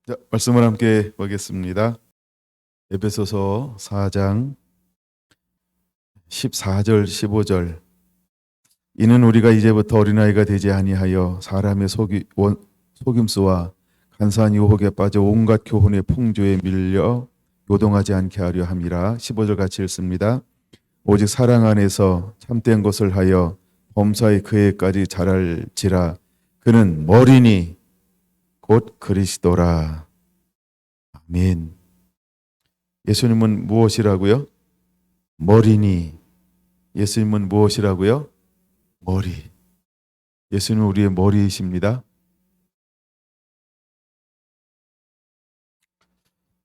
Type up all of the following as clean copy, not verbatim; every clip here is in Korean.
자, 말씀을 함께 보겠습니다. 에베소서 4장 14절 15절. 이는 우리가 이제부터 어린아이가 되지 아니하여 사람의 속임수와 간사한 유혹에 빠져 온갖 교훈의 풍조에 밀려 요동하지 않게 하려 함이라. 15절 같이 읽습니다. 오직 사랑 안에서 참된 것을 하여 범사의 그에까지 자랄지라. 그는 머리니 곧 그리스도라. 아멘. 예수님은 무엇이라고요? 머리니. 예수님은 무엇이라고요? 머리. 예수님은 우리의 머리이십니다.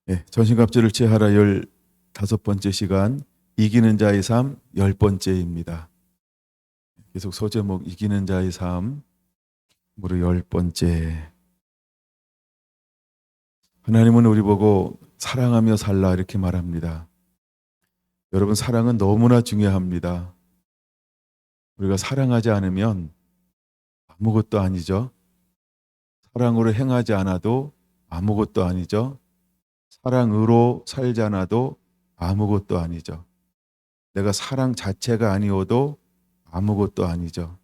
네, 전신갑주를 취하라 15번째 시간, 이기는 자의 삶 10번째입니다. 계속 소제목 이기는 자의 삶으로 10번째. 하나님은 우리 보고 사랑하며 살라 이렇게 말합니다. 여러분, 사랑은 너무나 중요합니다. 우리가 사랑하지 않으면 아무것도 아니죠. 사랑으로 행하지 않아도 아무것도 아니죠. 사랑으로 살지 않아도 아무것도 아니죠. 내가 사랑 자체가 아니어도 아무것도 아니죠.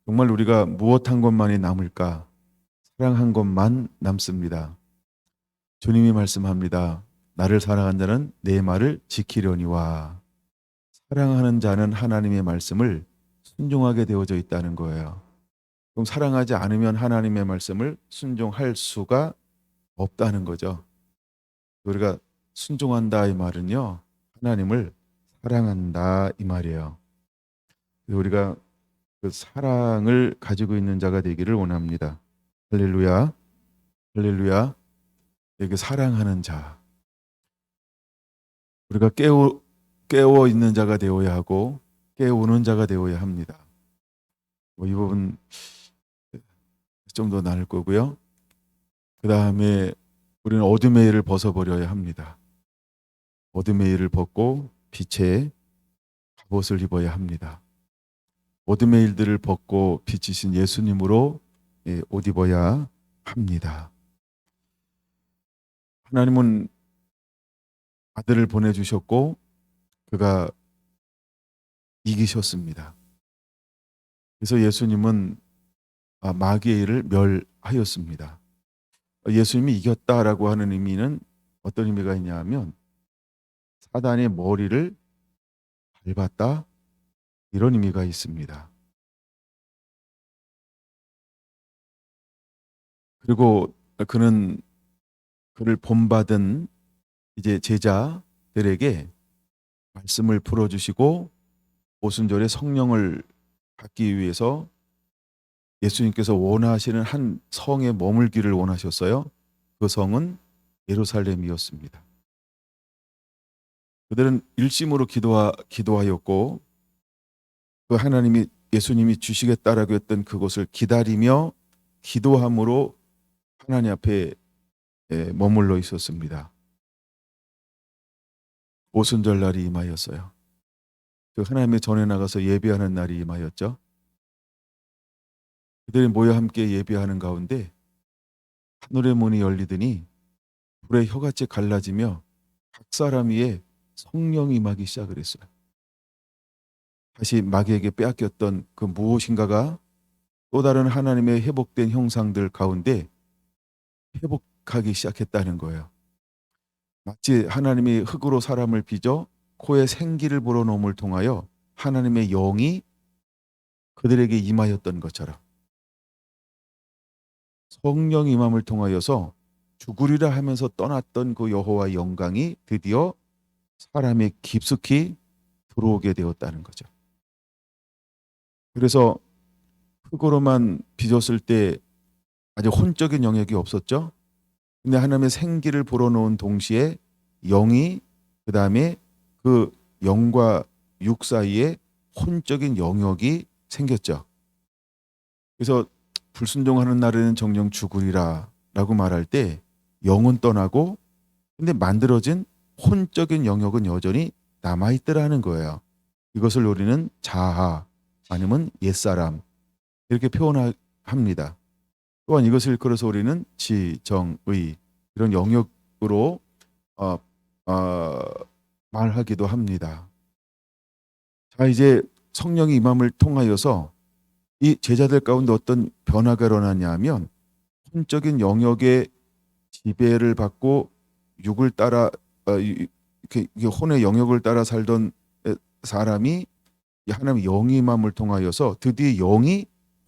정말 우리가 무엇 한 것만이 남을까? 사랑한 것만 남습니다. 주님이 말씀합니다. 나를 사랑한 자는 내 말을 지키려니와. 사랑하는 자는 하나님의 말씀을 순종하게 되어져 있다는 거예요. 그럼 사랑하지 않으면 하나님의 말씀을 순종할 수가 없다는 거죠. 우리가 순종한다 이 말은요, 하나님을 사랑한다 이 말이에요. 우리가 그 사랑을 가지고 있는 자가 되기를 원합니다. 할렐루야, 할렐루야. 이렇게 사랑하는 자, 우리가 깨워 있는 자가 되어야 하고 깨우는 자가 되어야 합니다. 이 부분 좀 더 나눌 거고요. 그 다음에 우리는 어둠의 일을 벗어버려야 합니다. 어둠의 일을 벗고 빛의 갑옷을 입어야 합니다. 어둠의 일들을 벗고 빛이신 예수님으로 옷 입어야 합니다. 하나님은 아들을 보내주셨고 그가 이기셨습니다. 그래서 예수님은 마귀의 일을 멸하였습니다. 예수님이 이겼다라고 하는 의미는 어떤 의미가 있냐 하면 사단의 머리를 밟았다, 이런 의미가 있습니다. 그리고 그를 본받은 이제 제자들에게 말씀을 풀어주시고 오순절에 성령을 받기 위해서 예수님께서 원하시는 한 성에 머물기를 원하셨어요. 그 성은 예루살렘이었습니다. 그들은 일심으로 기도하였고 그 하나님이 예수님이 주시겠다라고 했던 그곳을 기다리며 기도함으로 하나님 앞에 머물러 있었습니다. 오순절 날이 임하였어요. 그 하나님의 전에 나가서 예배하는 날이 임하였죠. 그들이 모여 함께 예배하는 가운데 하늘의 문이 열리더니 불의 혀같이 갈라지며 각 사람 위에 성령이 임하기 시작을 했어요. 다시 마귀에게 빼앗겼던 그 무엇인가가 또 다른 하나님의 회복된 형상들 가운데 회복하기 시작했다는 거예요. 마치 하나님이 흙으로 사람을 빚어 코에 생기를 불어넣음을 통하여 하나님의 영이 그들에게 임하였던 것처럼 성령 임함을 통하여서 죽으리라 하면서 떠났던 그 여호와의 영광이 드디어 사람에 깊숙이 들어오게 되었다는 거죠. 그래서 흙으로만 빚었을 때 아주 혼적인 영역이 없었죠. 근데 하나님의 생기를 불어넣은 동시에 영이 그 다음에 그 영과 육 사이에 혼적인 영역이 생겼죠. 그래서 불순종하는 날에는 정령 죽으리라 라고 말할 때 영은 떠나고 근데 만들어진 혼적인 영역은 여전히 남아있더라는 거예요. 이것을 우리는 자아 아니면 옛사람 이렇게 표현합니다. 또한 이것을 일컬어서 우리는 지정의, 이런 영역으로 어, 어, 말하기도 합니다. 자, 이제 성령이 임함을 통하여서 이 제자들 가운데 어떤 변화가 일어나냐 하면 혼적인 영역의 지배를 받고 육을 따라 이렇게 혼의 영역을 따라 살던 사람이 이 하나님의 영이 임함을 통하여서 드디어 영이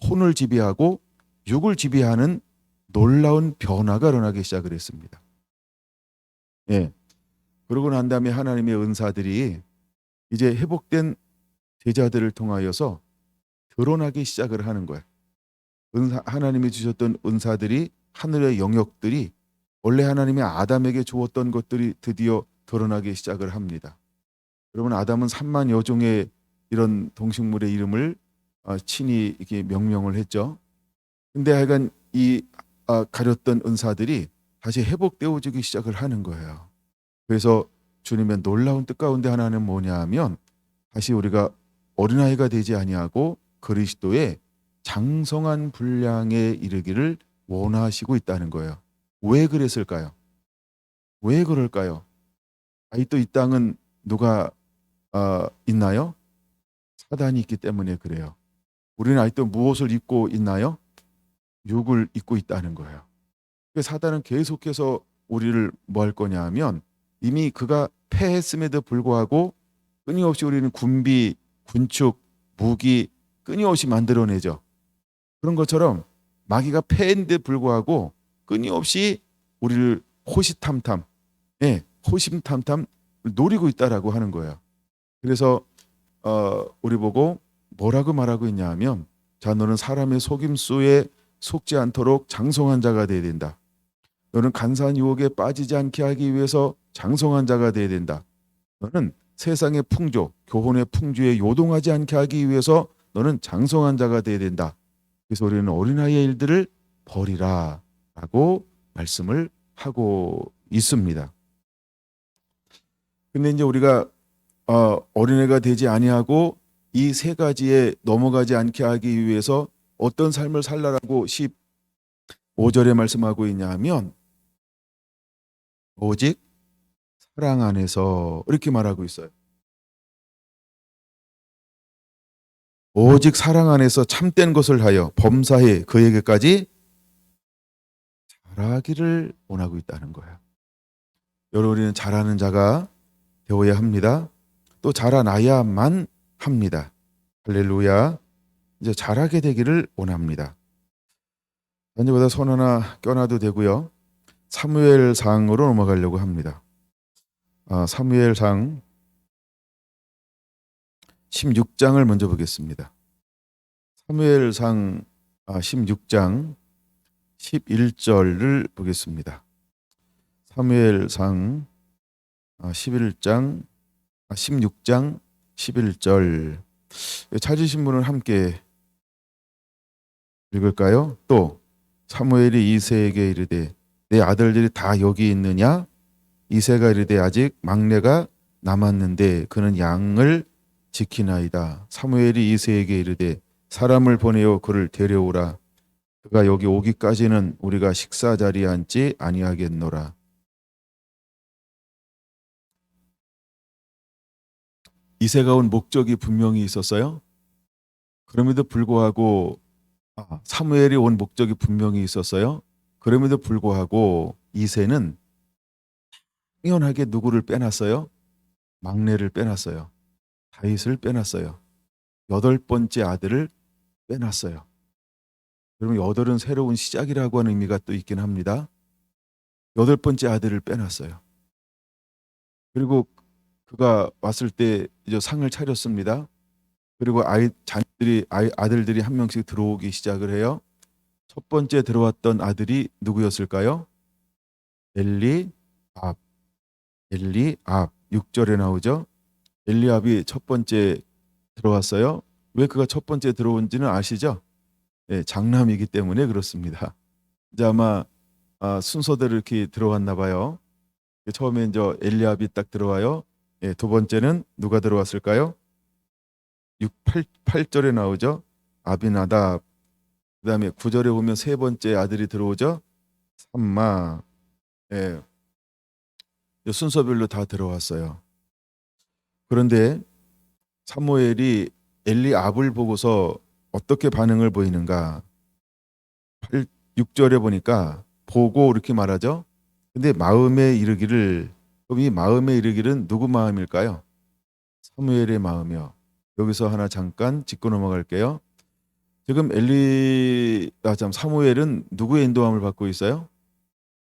혼을 지배하고 육을 지배하는 놀라운 변화가 일어나기 시작을 했습니다. 예. 그러고 난 다음에 하나님의 은사들이 이제 회복된 제자들을 통하여서 드러나기 시작을 하는 거야. 하나님이 주셨던 은사들이 하늘의 영역들이 원래 하나님이 아담에게 주었던 것들이 드디어 드러나기 시작을 합니다. 여러분, 아담은 3만 여종의 이런 동식물의 이름을 친히 이렇게 명명을 했죠. 근데 하여간 이 가렸던 은사들이 다시 회복되어지기 시작을 하는 거예요. 그래서 주님의 놀라운 뜻 가운데 하나는 뭐냐 하면 다시 우리가 어린아이가 되지 아니하고 그리스도의 장성한 분량에 이르기를 원하시고 있다는 거예요. 왜 그랬을까요? 왜 그럴까요? 아직도 이 땅은 누가 있나요? 사단이 있기 때문에 그래요. 우리는 아직도 무엇을 입고 있나요? 육을 입고 있다는 거예요. 사단은 계속해서 우리를 뭐 할 거냐 하면 이미 그가 패했음에도 불구하고 끊임없이 우리는 군비, 군축, 무기 끊임없이 만들어내죠. 그런 것처럼 마귀가 패인데 불구하고 끊임없이 우리를 호시탐탐, 호심탐탐 노리고 있다라고 하는 거예요. 그래서 우리 보고 뭐라고 말하고 있냐 하면 자, 너는 사람의 속임수에 속지 않도록 장성한 자가 되어야 된다. 너는 간사한 유혹에 빠지지 않게 하기 위해서 장성한 자가 되어야 된다. 너는 세상의 풍조, 교훈의 풍조에 요동하지 않게 하기 위해서 너는 장성한 자가 되어야 된다. 그래서 우리는 어린아이의 일들을 버리라 라고 말씀을 하고 있습니다. 근데 이제 우리가 어린애가 되지 아니하고 이 세 가지에 넘어가지 않게 하기 위해서 어떤 삶을 살라라고 15절에 말씀하고 있냐 하면 오직 사랑 안에서 이렇게 말하고 있어요. 오직 사랑 안에서 참된 것을 하여 범사에 그에게까지 잘하기를 원하고 있다는 거예요. 여러분, 우리는 잘하는 자가 되어야 합니다. 또 자라나야만 합니다. 할렐루야. 이제 잘하게 되기를 원합니다. 언제보다 손 하나 껴놔도 되고요. 사무엘상으로 넘어가려고 합니다. 사무엘상 16장을 먼저 보겠습니다. 사무엘상 16장 11절을 보겠습니다. 사무엘상 16장 11절 찾으신 분은 함께 읽을까요? 또 사무엘이 이새에게 이르되 내 아들들이 다 여기 있느냐? 이새가 이르되 아직 막내가 남았는데 그는 양을 지키나이다. 사무엘이 이새에게 이르되 사람을 보내어 그를 데려오라. 그가 여기 오기까지는 우리가 식사 자리에 앉지 아니하겠노라. 이새가 온 목적이 분명히 있었어요. 그럼에도 불구하고 사무엘이 온 목적이 분명히 있었어요. 그럼에도 불구하고 이새는 당연하게 누구를 빼놨어요? 막내를 빼놨어요. 다윗을 빼놨어요. 8번째 아들을 빼놨어요. 여러분, 8은 새로운 시작이라고 하는 의미가 또 있긴 합니다. 8번째 아들을 빼놨어요. 그리고 그가 왔을 때 이제 상을 차렸습니다. 그리고 아들들이 한 명씩 들어오기 시작을 해요. 첫 번째 들어왔던 아들이 누구였을까요? 엘리압. 6절에 나오죠. 엘리압이 첫 번째 들어왔어요. 왜 그가 첫 번째 들어온지는 아시죠? 장남이기 때문에 그렇습니다. 이제 아마 순서대로 이렇게 들어왔나 봐요. 처음에 이제 엘리압이 딱 들어와요. 두 번째는 누가 들어왔을까요? 8절에 나오죠. 아비나답. 그 다음에 9절에 보면 세 번째 아들이 들어오죠. 삼마. 예, 순서별로 다 들어왔어요. 그런데 사무엘이 엘리압을 보고서 어떻게 반응을 보이는가? 6절에 보니까 보고 이렇게 말하죠. 근데 마음에 이르기를, 그럼 이 마음에 이르기는 누구 마음일까요? 사무엘의 마음이요. 여기서 하나 잠깐 짚고 넘어갈게요. 지금 사무엘은 누구의 인도함을 받고 있어요?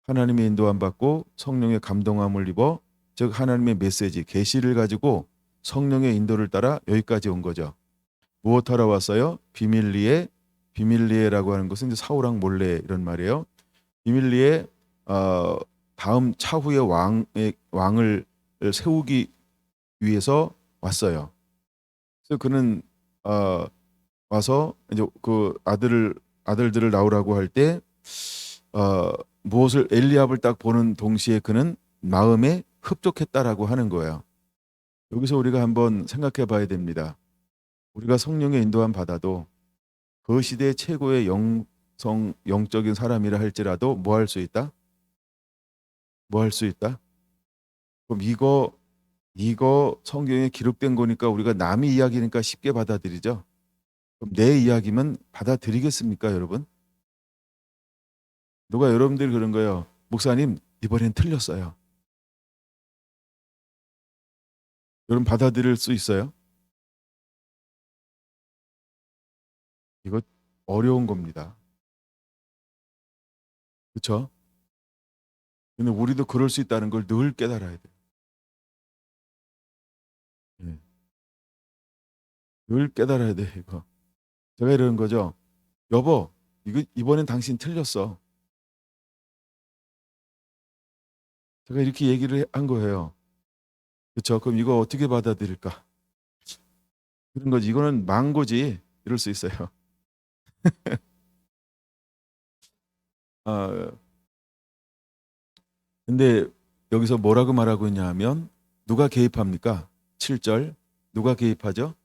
하나님의 인도함 받고 성령의 감동함을 입어, 즉 하나님의 메시지 계시를 가지고 성령의 인도를 따라 여기까지 온 거죠. 무엇하러 왔어요? 비밀리에라고 하는 것은 이제 사울왕 몰래 이런 말이에요. 비밀리에 다음 차후의 왕을 세우기 위해서 왔어요. 그래서 그는 와서 이제 그 아들들을 낳으라고 할 때 무엇을 엘리압을 딱 보는 동시에 그는 마음에 흡족했다라고 하는 거예요. 여기서 우리가 한번 생각해 봐야 됩니다. 우리가 성령의 인도함 받아도 그 시대 최고의 영적인 사람이라 할지라도 뭐 할 수 있다? 뭐 할 수 있다? 그럼 이거 성경에 기록된 거니까 우리가 남의 이야기니까 쉽게 받아들이죠. 그럼 내 이야기면 받아들이겠습니까, 여러분? 누가 여러분들이 그런 거예요. 목사님, 이번엔 틀렸어요. 여러분 받아들일 수 있어요? 이거 어려운 겁니다. 그렇죠? 근데 우리도 그럴 수 있다는 걸 늘 깨달아야 돼요. 예. 늘 깨달아야 돼, 이거. 제가 이러는 거죠. 여보, 이거 이번엔 당신 틀렸어. 제가 이렇게 얘기를 한 거예요. 그렇죠? 그럼 이거 어떻게 받아들일까? 그런 거지. 이거는 망고지. 이럴 수 있어요. 아, 근데 여기서 뭐라고 말하고 있냐 하면 누가 개입합니까? 7절. 누가 개입하죠?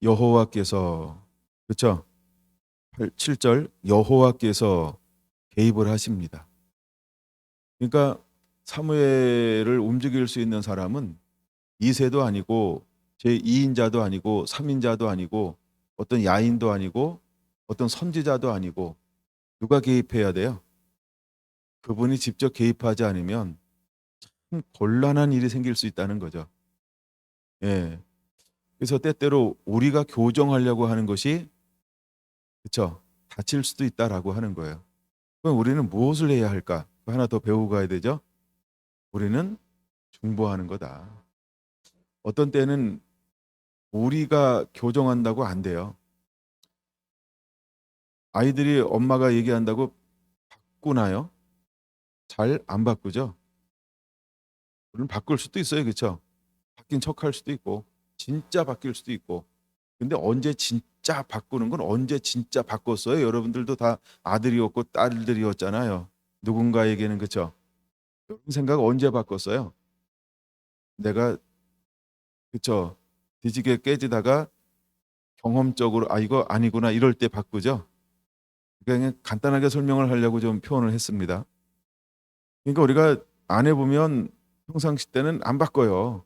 여호와께서. 그렇죠? 7절. 여호와께서 개입을 하십니다. 그러니까 사무엘을 움직일 수 있는 사람은 2세도 아니고 제2인자도 아니고 3인자도 아니고 어떤 야인도 아니고 어떤 선지자도 아니고 누가 개입해야 돼요? 그분이 직접 개입하지 않으면 참 곤란한 일이 생길 수 있다는 거죠. 예. 그래서 때때로 우리가 교정하려고 하는 것이 그렇죠. 다칠 수도 있다라고 하는 거예요. 그럼 우리는 무엇을 해야 할까? 하나 더 배우고 가야 되죠. 우리는 중보하는 거다. 어떤 때는 우리가 교정한다고 안 돼요. 아이들이 엄마가 얘기한다고 바꾸나요? 잘 안 바꾸죠. 물론 바꿀 수도 있어요. 그렇죠? 바뀐 척할 수도 있고 진짜 바뀔 수도 있고. 근데 언제 진짜 바꾸는 건 언제 진짜 바꿨어요? 여러분들도 다 아들이었고 딸들이었잖아요. 누군가에게는 그렇죠? 여러분 생각 언제 바꿨어요? 내가 그렇죠? 뒤지게 깨지다가 경험적으로 아 이거 아니구나 이럴 때 바꾸죠. 그냥 간단하게 설명을 하려고 좀 표현을 했습니다. 그러니까 우리가 안 해보면 평상시 때는 안 바꿔요.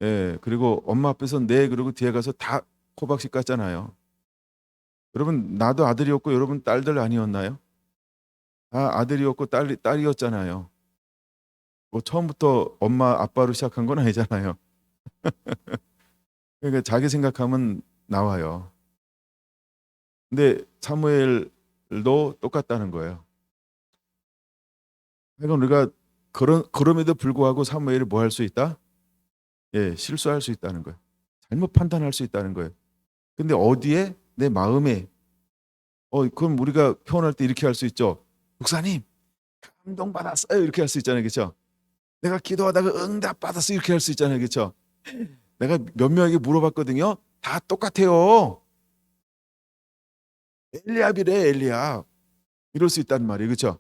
예, 그리고 엄마 앞에서 네 그러고 뒤에 가서 다 코박씩 깠잖아요. 여러분 나도 아들이었고 여러분 딸들 아니었나요? 다 아들이었고 딸이었잖아요. 뭐 처음부터 엄마 아빠로 시작한 건 아니잖아요. 그러니까 자기 생각하면 나와요. 근데 사무엘도 똑같다는 거예요. 그러니까 우리가 그럼에도 불구하고 사무엘이 뭐 할 수 있다? 예, 실수할 수 있다는 거예요. 잘못 판단할 수 있다는 거예요. 근데 어디에? 내 마음에. 그럼 우리가 표현할 때 이렇게 할 수 있죠. 목사님, 감동받았어요. 이렇게 할 수 있잖아요. 그렇죠? 내가 기도하다가 응답 받았어. 이렇게 할 수 있잖아요. 그렇죠? 내가 몇 명에게 물어봤거든요. 다 똑같아요. 엘리압이래, 엘리압. 이럴 수 있단 말이에요. 그렇죠?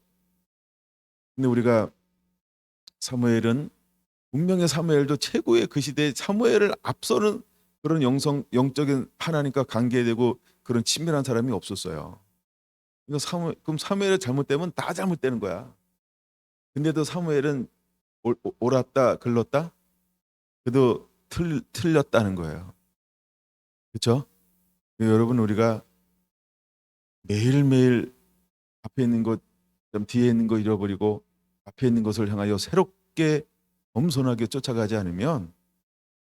근데 우리가 사무엘은 분명히 사무엘도 최고의 그 시대에 사무엘을 앞서는 그런 영적인 하나님과 관계되고 그런 친밀한 사람이 없었어요. 그럼 사무엘이 잘못되면 다 잘못되는 거야. 근데도 사무엘은 옳았다 글렀다 그래도 틀렸다는 거예요. 그렇죠? 여러분 우리가 매일매일 앞에 있는 것 좀 뒤에 있는 거 잃어버리고 앞에 있는 것을 향하여 새롭게 겸손하게 쫓아가지 않으면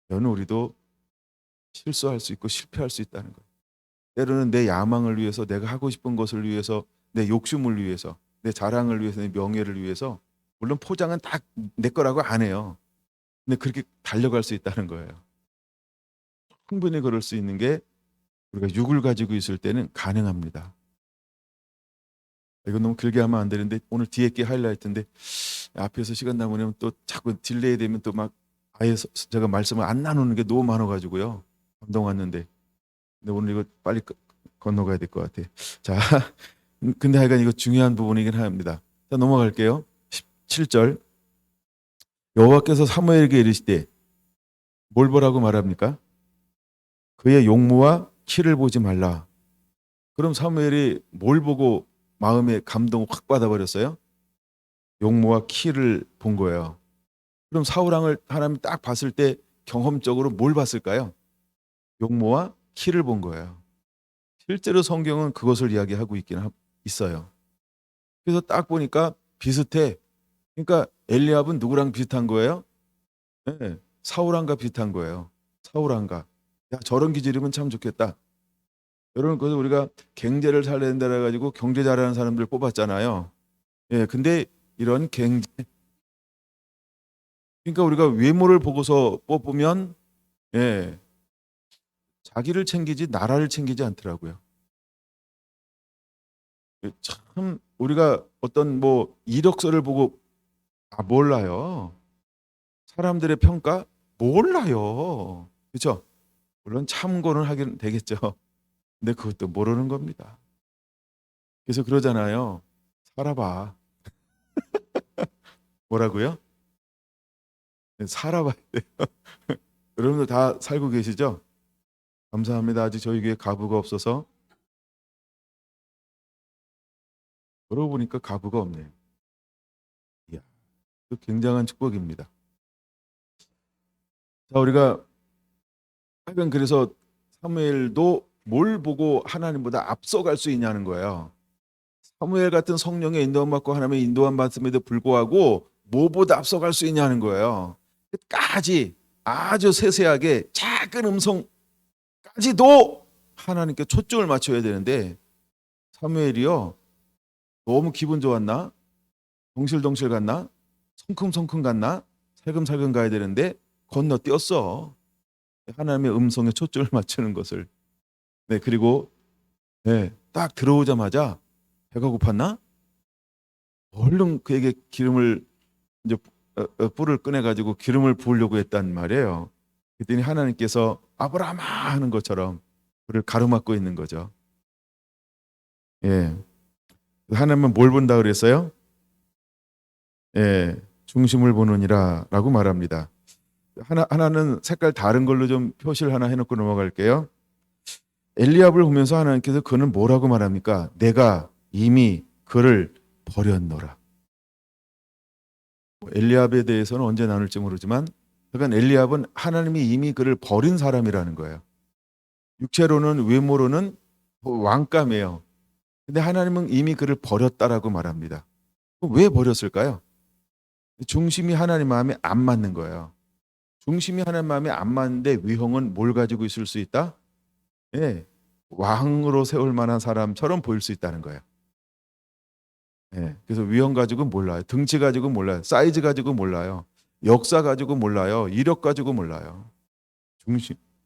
여는 우리도 실수할 수 있고 실패할 수 있다는 거예요. 때로는 내 야망을 위해서 내가 하고 싶은 것을 위해서 내 욕심을 위해서 내 자랑을 위해서 내 명예를 위해서 물론 포장은 다 내 거라고 안 해요. 근데 그렇게 달려갈 수 있다는 거예요. 충분히 그럴 수 있는 게 우리가 육을 가지고 있을 때는 가능합니다. 이건 너무 길게 하면 안 되는데 오늘 뒤에 게 하이라이트인데 앞에서 시간 남으면 또 자꾸 딜레이 되면 또 막 아예 제가 말씀을 안 나누는 게 너무 많아가지고요. 감동 왔는데 근데 오늘 이거 빨리 건너가야 될 것 같아. 자, 근데 하여간 이거 중요한 부분이긴 합니다. 자, 넘어갈게요. 17절 여호와께서 사무엘에게 이르시되 뭘 보라고 말합니까? 그의 용모와 키를 보지 말라. 그럼 사무엘이 뭘 보고 마음의 감동을 확 받아버렸어요? 용모와 키를 본 거예요. 그럼 사울왕을 하나님이 딱 봤을 때 경험적으로 뭘 봤을까요? 용모와 키를 본 거예요. 실제로 성경은 그것을 이야기하고 있어요. 그래서 딱 보니까 비슷해. 그러니까 엘리압은 누구랑 비슷한 거예요? 네, 사울왕과 비슷한 거예요. 사울왕과. 야, 저런 기질이면 참 좋겠다. 여러분, 그래서 우리가 경제를 살려야 된다 해가지고 경제 잘하는 사람들 뽑았잖아요. 예, 근데 이런 경제, 그러니까 우리가 외모를 보고서 뽑으면, 예, 자기를 챙기지 나라를 챙기지 않더라고요. 참 우리가 어떤 뭐 이력서를 보고 몰라요. 사람들의 평가 몰라요. 그렇죠? 물론 참고는 하긴 되겠죠. 근데 그것도 모르는 겁니다. 그래서 그러잖아요. 살아봐. 뭐라고요? 살아봐야 돼요. 여러분들 다 살고 계시죠? 감사합니다. 아직 저희 교회 가부가 없어서. 그러고 보니까 가부가 없네요. 이야, 굉장한 축복입니다. 자, 우리가 하여간 그래서 사무엘도 뭘 보고 하나님보다 앞서갈 수 있냐는 거예요. 사무엘 같은 성령의 인도함 받고 하나님의 인도함 받음에도 불구하고 뭐보다 앞서갈 수 있냐는 거예요. 끝까지 아주 세세하게 작은 음성까지도 하나님께 초점을 맞춰야 되는데 사무엘이요 너무 기분 좋았나? 덩실덩실 갔나? 성큼성큼 갔나? 살금살금 가야 되는데 건너뛰었어. 하나님의 음성에 초점을 맞추는 것을. 네, 그리고 네, 딱 들어오자마자 배가 고팠나? 얼른 그에게 기름을 이제 뿔을 꺼내 가지고 기름을 부으려고 했단 말이에요. 그랬더니 하나님께서 아브라함아 하는 것처럼 그를 가로막고 있는 거죠. 예. 하나님은 뭘 본다 그랬어요? 예. 중심을 보느니라라고 말합니다. 하나는 색깔 다른 걸로 좀 표시를 하나 해놓고 넘어갈게요. 엘리압을 보면서 하나님께서 그는 뭐라고 말합니까? 내가 이미 그를 버렸노라. 엘리압에 대해서는 언제 나눌지 모르지만 그러니까 엘리압은 하나님이 이미 그를 버린 사람이라는 거예요. 육체로는 외모로는 왕감이에요. 근데 하나님은 이미 그를 버렸다라고 말합니다. 왜 버렸을까요? 중심이 하나님 마음에 안 맞는 거예요. 중심이 하나님 마음에 안 맞는데 위형은 뭘 가지고 있을 수 있다? 예, 왕으로 세울 만한 사람처럼 보일 수 있다는 거예요. 예, 그래서 위형 가지고 몰라요. 등치 가지고 몰라요. 사이즈 가지고 몰라요. 역사 가지고 몰라요. 이력 가지고 몰라요.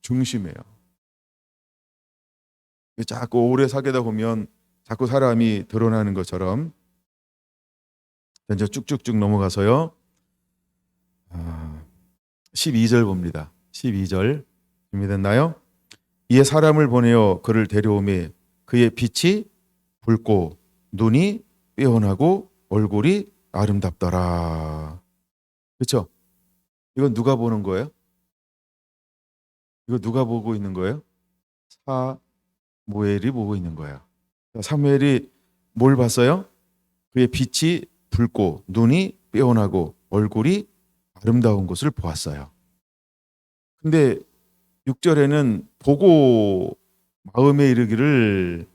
중심이에요. 자꾸 오래 사귀다 보면 자꾸 사람이 드러나는 것처럼 이제 쭉쭉쭉 넘어가서요. 12절 봅니다. 12절 준비됐나요? 이에 사람을 보내어 그를 데려오매 그의 빛이 붉고 눈이 빼어나고 얼굴이 아름답더라. 그렇죠? 이건 누가 보는 거예요? 이거 누가 보고 있는 거예요? 사무엘이 보고 있는 거예요. 사무엘이 뭘 봤어요? 그의 빛이 붉고 눈이 빼어나고 얼굴이 아름다운 것을 보았어요. 근데 6절에는 보고 마음에 이르기를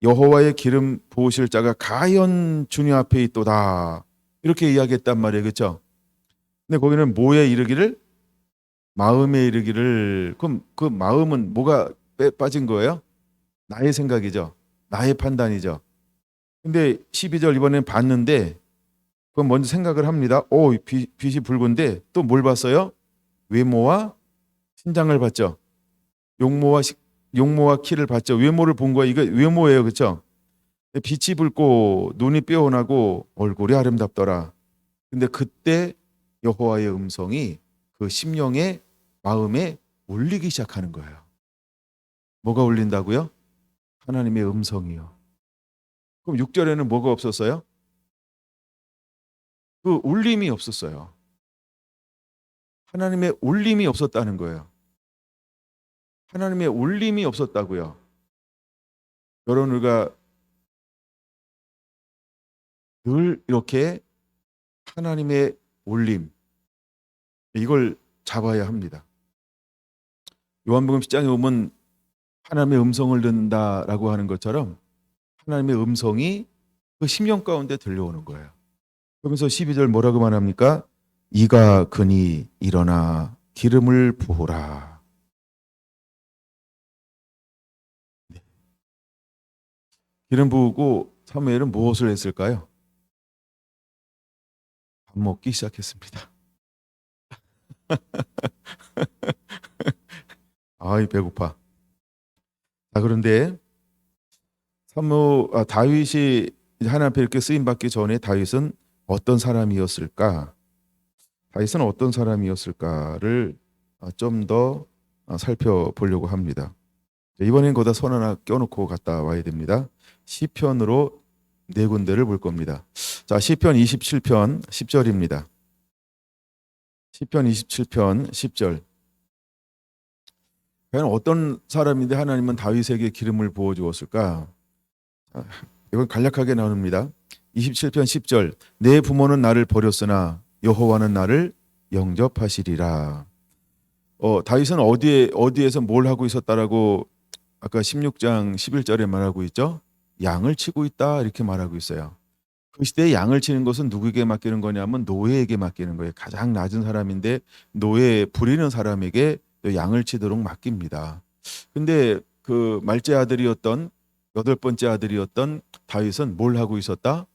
여호와의 기름 부으실 자가 가연 주님 앞에 있도다. 이렇게 이야기했단 말이에요. 그렇죠? 근데 거기는 뭐에 이르기를? 마음에 이르기를. 그럼 그 마음은 뭐가 빠진 거예요? 나의 생각이죠. 나의 판단이죠. 근데 12절 이번엔 봤는데 그럼 먼저 생각을 합니다. 빛이 붉은데 또 뭘 봤어요? 외모와 신장을 봤죠. 용모와 키를 봤죠. 외모를 본 거야. 이거 외모예요. 그렇죠? 빛이 붉고 눈이 빼어나고 얼굴이 아름답더라. 근데 그때 여호와의 음성이 그 심령의 마음에 울리기 시작하는 거예요. 뭐가 울린다고요? 하나님의 음성이요. 그럼 6절에는 뭐가 없었어요? 그 울림이 없었어요. 하나님의 울림이 없었다는 거예요. 하나님의 울림이 없었다고요. 여러분, 우리가 늘 이렇게 하나님의 울림, 이걸 잡아야 합니다. 요한복음 10장에 보면 하나님의 음성을 듣는다라고 하는 것처럼 하나님의 음성이 그 심령 가운데 들려오는 거예요. 그러면서 12절 뭐라고 말합니까? 이가 그니 일어나 기름을 부으라. 네. 기름 부으고 사무엘은 무엇을 했을까요? 밥 먹기 시작했습니다. 아이 배고파. 자, 그런데 다윗이 하나님 앞에 이렇게 쓰임 받기 전에 다윗은 어떤 사람이었을까? 다윗은 어떤 사람이었을까를 좀 더 살펴보려고 합니다. 이번엔 거기다 손 하나 껴놓고 갔다 와야 됩니다. 시편으로 네 군데를 볼 겁니다. 자, 시편 27편 10절입니다. 시편 27편 10절. 과연 어떤 사람인데 하나님은 다윗에게 기름을 부어 주었을까? 이건 간략하게 나눕니다. 27편 10절. 내 부모는 나를 버렸으나 여호와는 나를 영접하시리라. 다윗은 어디에서 뭘 하고 있었다라고 아까 16장 11절에 말하고 있죠? 양을 치고 있다 이렇게 말하고 있어요. 그 시대에 양을 치는 것은 누구에게 맡기는 거냐면 노예에게 맡기는 거예요. 가장 낮은 사람인데 노예 부리는 사람에게 양을 치도록 맡깁니다. 근데 그 말째 아들이었던 8번째 아들이었던 다윗은 뭘 하고 있었다?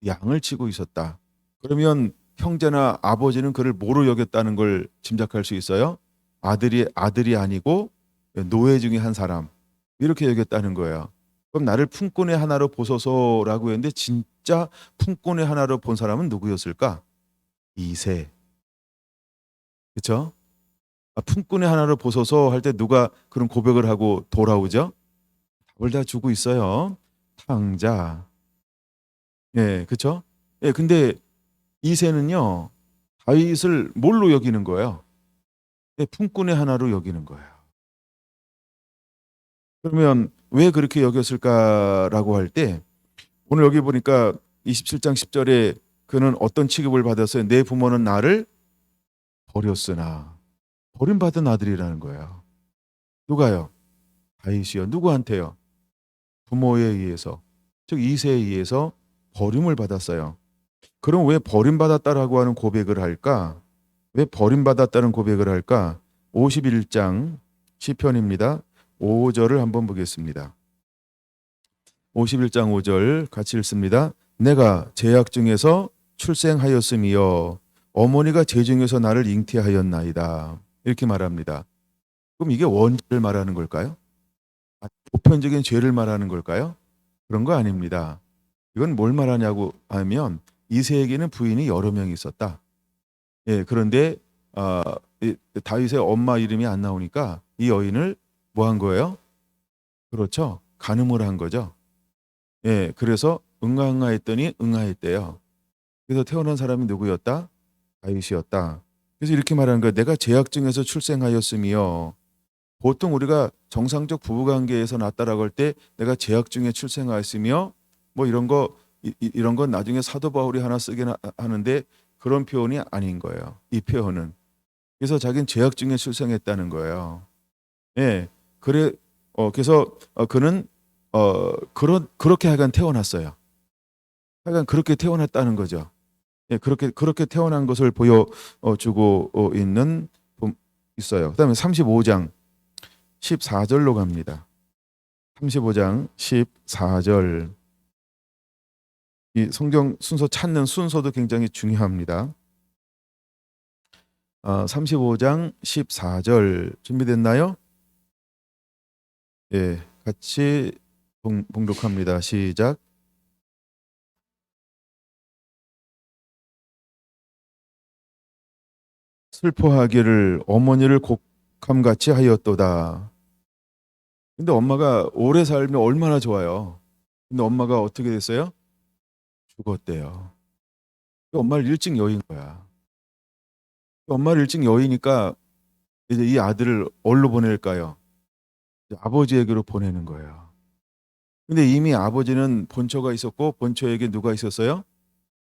양을 치고 있었다. 그러면 형제나 아버지는 그를 뭐로 여겼다는 걸 짐작할 수 있어요? 아들이 아니고 노예 중에 한 사람 이렇게 여겼다는 거예요. 그럼 나를 품꾼의 하나로 보소서라고 했는데 진짜 품꾼의 하나로 본 사람은 누구였을까? 이새. 그렇죠? 품꾼의 하나로 보소서 할 때 누가 그런 고백을 하고 돌아오죠? 답을 다 주고 있어요. 탕자. 예, 그렇죠? 예, 근데 이새는요 다윗을 뭘로 여기는 거예요? 예, 품꾼의 하나로 여기는 거예요. 그러면 왜 그렇게 여겼을까라고 할 때 오늘 여기 보니까 27장 10절에 그는 어떤 취급을 받았어요? 내 부모는 나를 버렸으나. 버림받은 아들이라는 거예요. 누가요? 다윗이요. 누구한테요? 부모에 의해서, 즉 이새에 의해서 버림을 받았어요. 그럼 왜 버림받았다라고 하는 고백을 할까? 왜 버림받았다는 고백을 할까? 51장 시편입니다. 5절을 한번 보겠습니다. 51장 5절 같이 읽습니다. 내가 제약 중에서 출생하였으며 어머니가 제중에서 나를 잉태하였나이다. 이렇게 말합니다. 그럼 이게 원죄를 말하는 걸까요? 보편적인 죄를 말하는 걸까요? 그런 거 아닙니다. 이건 뭘 말하냐고 하면 이새에게는 부인이 여러 명이 있었다. 예, 그런데 다윗의 엄마 이름이 안 나오니까 이 여인을 뭐 한 거예요? 그렇죠. 간음을 한 거죠. 예, 그래서 응아응아했더니 응아했대요. 그래서 태어난 사람이 누구였다? 다윗이었다. 그래서 이렇게 말하는 거예요. 내가 제약 중에서 출생하였으며 보통 우리가 정상적 부부관계에서 낳았다라고 할 때 내가 제약 중에 출생하였으며 뭐 이런 건 나중에 사도 바울이 하나 쓰긴 하는데 그런 표현이 아닌 거예요. 이 표현은. 그래서 자기는 죄악 중에 출생했다는 거예요. 예. 그래 그래서 그는 그렇게 하여간 태어났어요. 하여간 그렇게 태어났다는 거죠. 예, 그렇게 태어난 것을 보여 주고 있는 있어요. 그다음에 35장 14절로 갑니다. 35장 14절. 이 성경 순서 찾는 순서도 굉장히 중요합니다. 35장 14절 준비됐나요? 예, 같이 봉독합니다. 시작. 슬퍼하기를 어머니를 곡함같이 하였도다. 근데 엄마가 오래 살면 얼마나 좋아요. 근데 엄마가 어떻게 됐어요? 죽었대요. 엄마를 일찍 여인 거야. 엄마를 일찍 여이니까 이제 이 아들을 어디로 보낼까요? 아버지에게로 보내는 거예요. 근데 이미 아버지는 본처가 있었고 본처에게 누가 있었어요?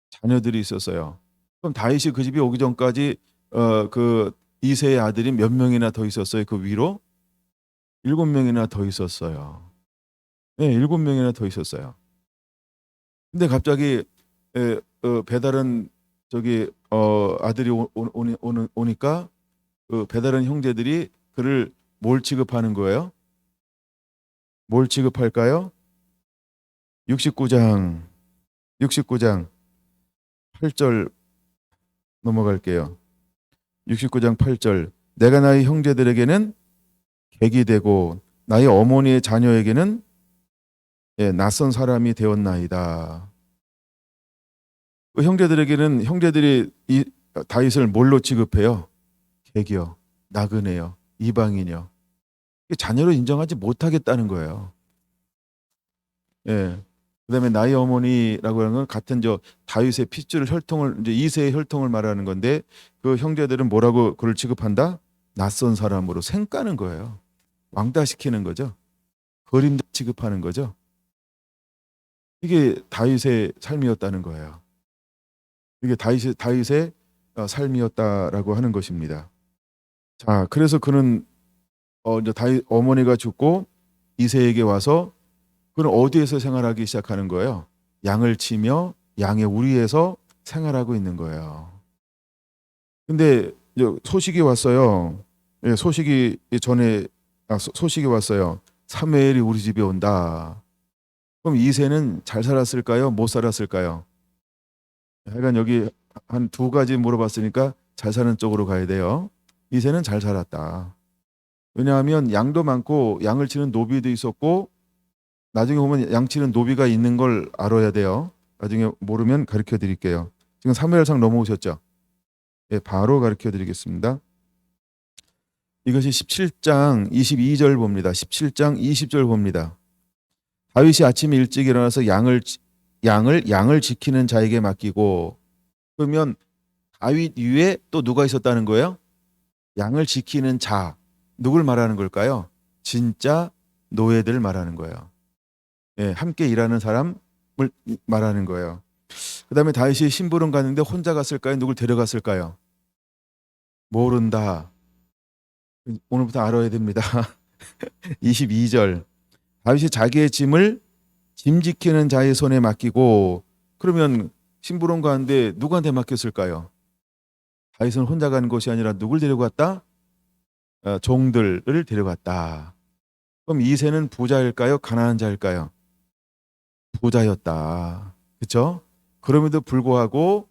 자녀들이 있었어요. 그럼 다윗이 그 집에 오기 전까지 그 이세의 아들이 몇 명이나 더 있었어요? 그 위로 7명이나 더 있었어요. 네, 7명이나 더 있었어요. 근데 갑자기 배다른 저기 아들이 오니까 그 배다른 형제들이 그를 뭘 취급하는 거예요? 뭘 취급할까요? 69장 8절 넘어갈게요. 69장 8절. 내가 나의 형제들에게는 객이 되고 나의 어머니의 자녀에게는 낯선 사람이 되었나이다. 그 형제들에게는 형제들이 이 다윗을 뭘로 취급해요? 객이요, 나그네요, 이방인이요. 자녀로 인정하지 못하겠다는 거예요. 예. 그다음에 나의 어머니라고 하는 건 같은 다윗의 핏줄 혈통을 이제 이세의 혈통을 말하는 건데 그 형제들은 뭐라고 그를 취급한다? 낯선 사람으로 생까는 거예요. 왕따시키는 거죠. 그림자 취급하는 거죠. 이게 다윗의 삶이었다는 거예요. 이게 다윗의 삶이었다라고 하는 것입니다. 자, 그래서 그는 이제 다윗 어머니가 죽고 이새에게 와서 그는 어디에서 생활하기 시작하는 거예요? 양을 치며 양의 우리에서 생활하고 있는 거예요. 근데 소식이 왔어요. 예, 소식이 전에 소식이 왔어요. 사무엘이 우리 집에 온다. 그럼 이새는 잘 살았을까요? 못 살았을까요? 하여간 여기 한 두 가지 물어봤으니까 잘 사는 쪽으로 가야 돼요. 이새는 잘 살았다. 왜냐하면 양도 많고 양을 치는 노비도 있었고 나중에 보면 양 치는 노비가 있는 걸 알아야 돼요. 나중에 모르면 가르쳐 드릴게요. 지금 사무엘상 넘어오셨죠? 예, 바로 가르쳐 드리겠습니다. 이것이 17장 22절 봅니다. 17장 20절 봅니다. 다윗이 아침에 일찍 일어나서 양을 지키는 자에게 맡기고, 그러면 다윗 위에 또 누가 있었다는 거예요? 양을 지키는 자. 누굴 말하는 걸까요? 진짜 노예들 말하는 거예요. 예, 함께 일하는 사람을 말하는 거예요. 그 다음에 다윗이 심부름 갔는데 혼자 갔을까요? 누굴 데려갔을까요? 모른다. 오늘부터 알아야 됩니다. 22절. 다윗이 자기의 짐을 짐 지키는 자의 손에 맡기고, 그러면 심부름 가는데 누구한테 맡겼을까요? 다윗은 혼자 간 것이 아니라 누굴 데려갔다? 종들을 데려갔다. 그럼 이새는 부자일까요? 가난한 자일까요? 부자였다. 그렇죠? 그럼에도 불구하고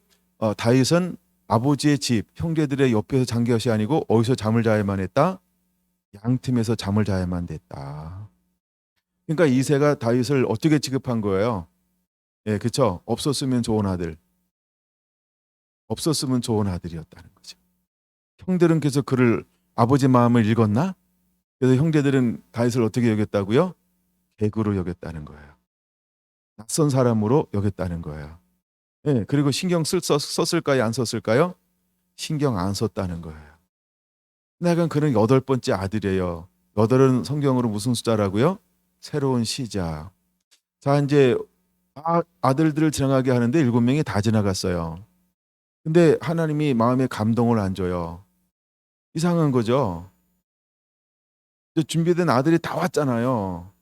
다윗은 아버지의 집, 형제들의 옆에서 잔 것이 아니고 어디서 잠을 자야만 했다? 양틈에서 잠을 자야만 됐다. 그러니까 이새가 다윗을 어떻게 취급한 거예요? 예, 그렇죠? 없었으면 좋은 아들. 없었으면 좋은 아들이었다는 거죠. 형들은 계속 그를 아버지 마음을 읽었나? 그래서 형제들은 다윗을 어떻게 여겼다고요? 객으로 여겼다는 거예요. 낯선 사람으로 여겼다는 거예요. 예, 그리고 신경 썼을까요? 안 썼을까요? 신경 안 썼다는 거예요. 내가 그는 8번째 아들이에요. 8은 성경으로 무슨 숫자라고요? 새로운 시작. 자, 이제 아들들을 지나가게 하는데 7명이 다 지나갔어요. 근데 하나님이 마음에 감동을 안 줘요. 이상한 거죠. 이제 준비된 아들이 다 왔잖아요.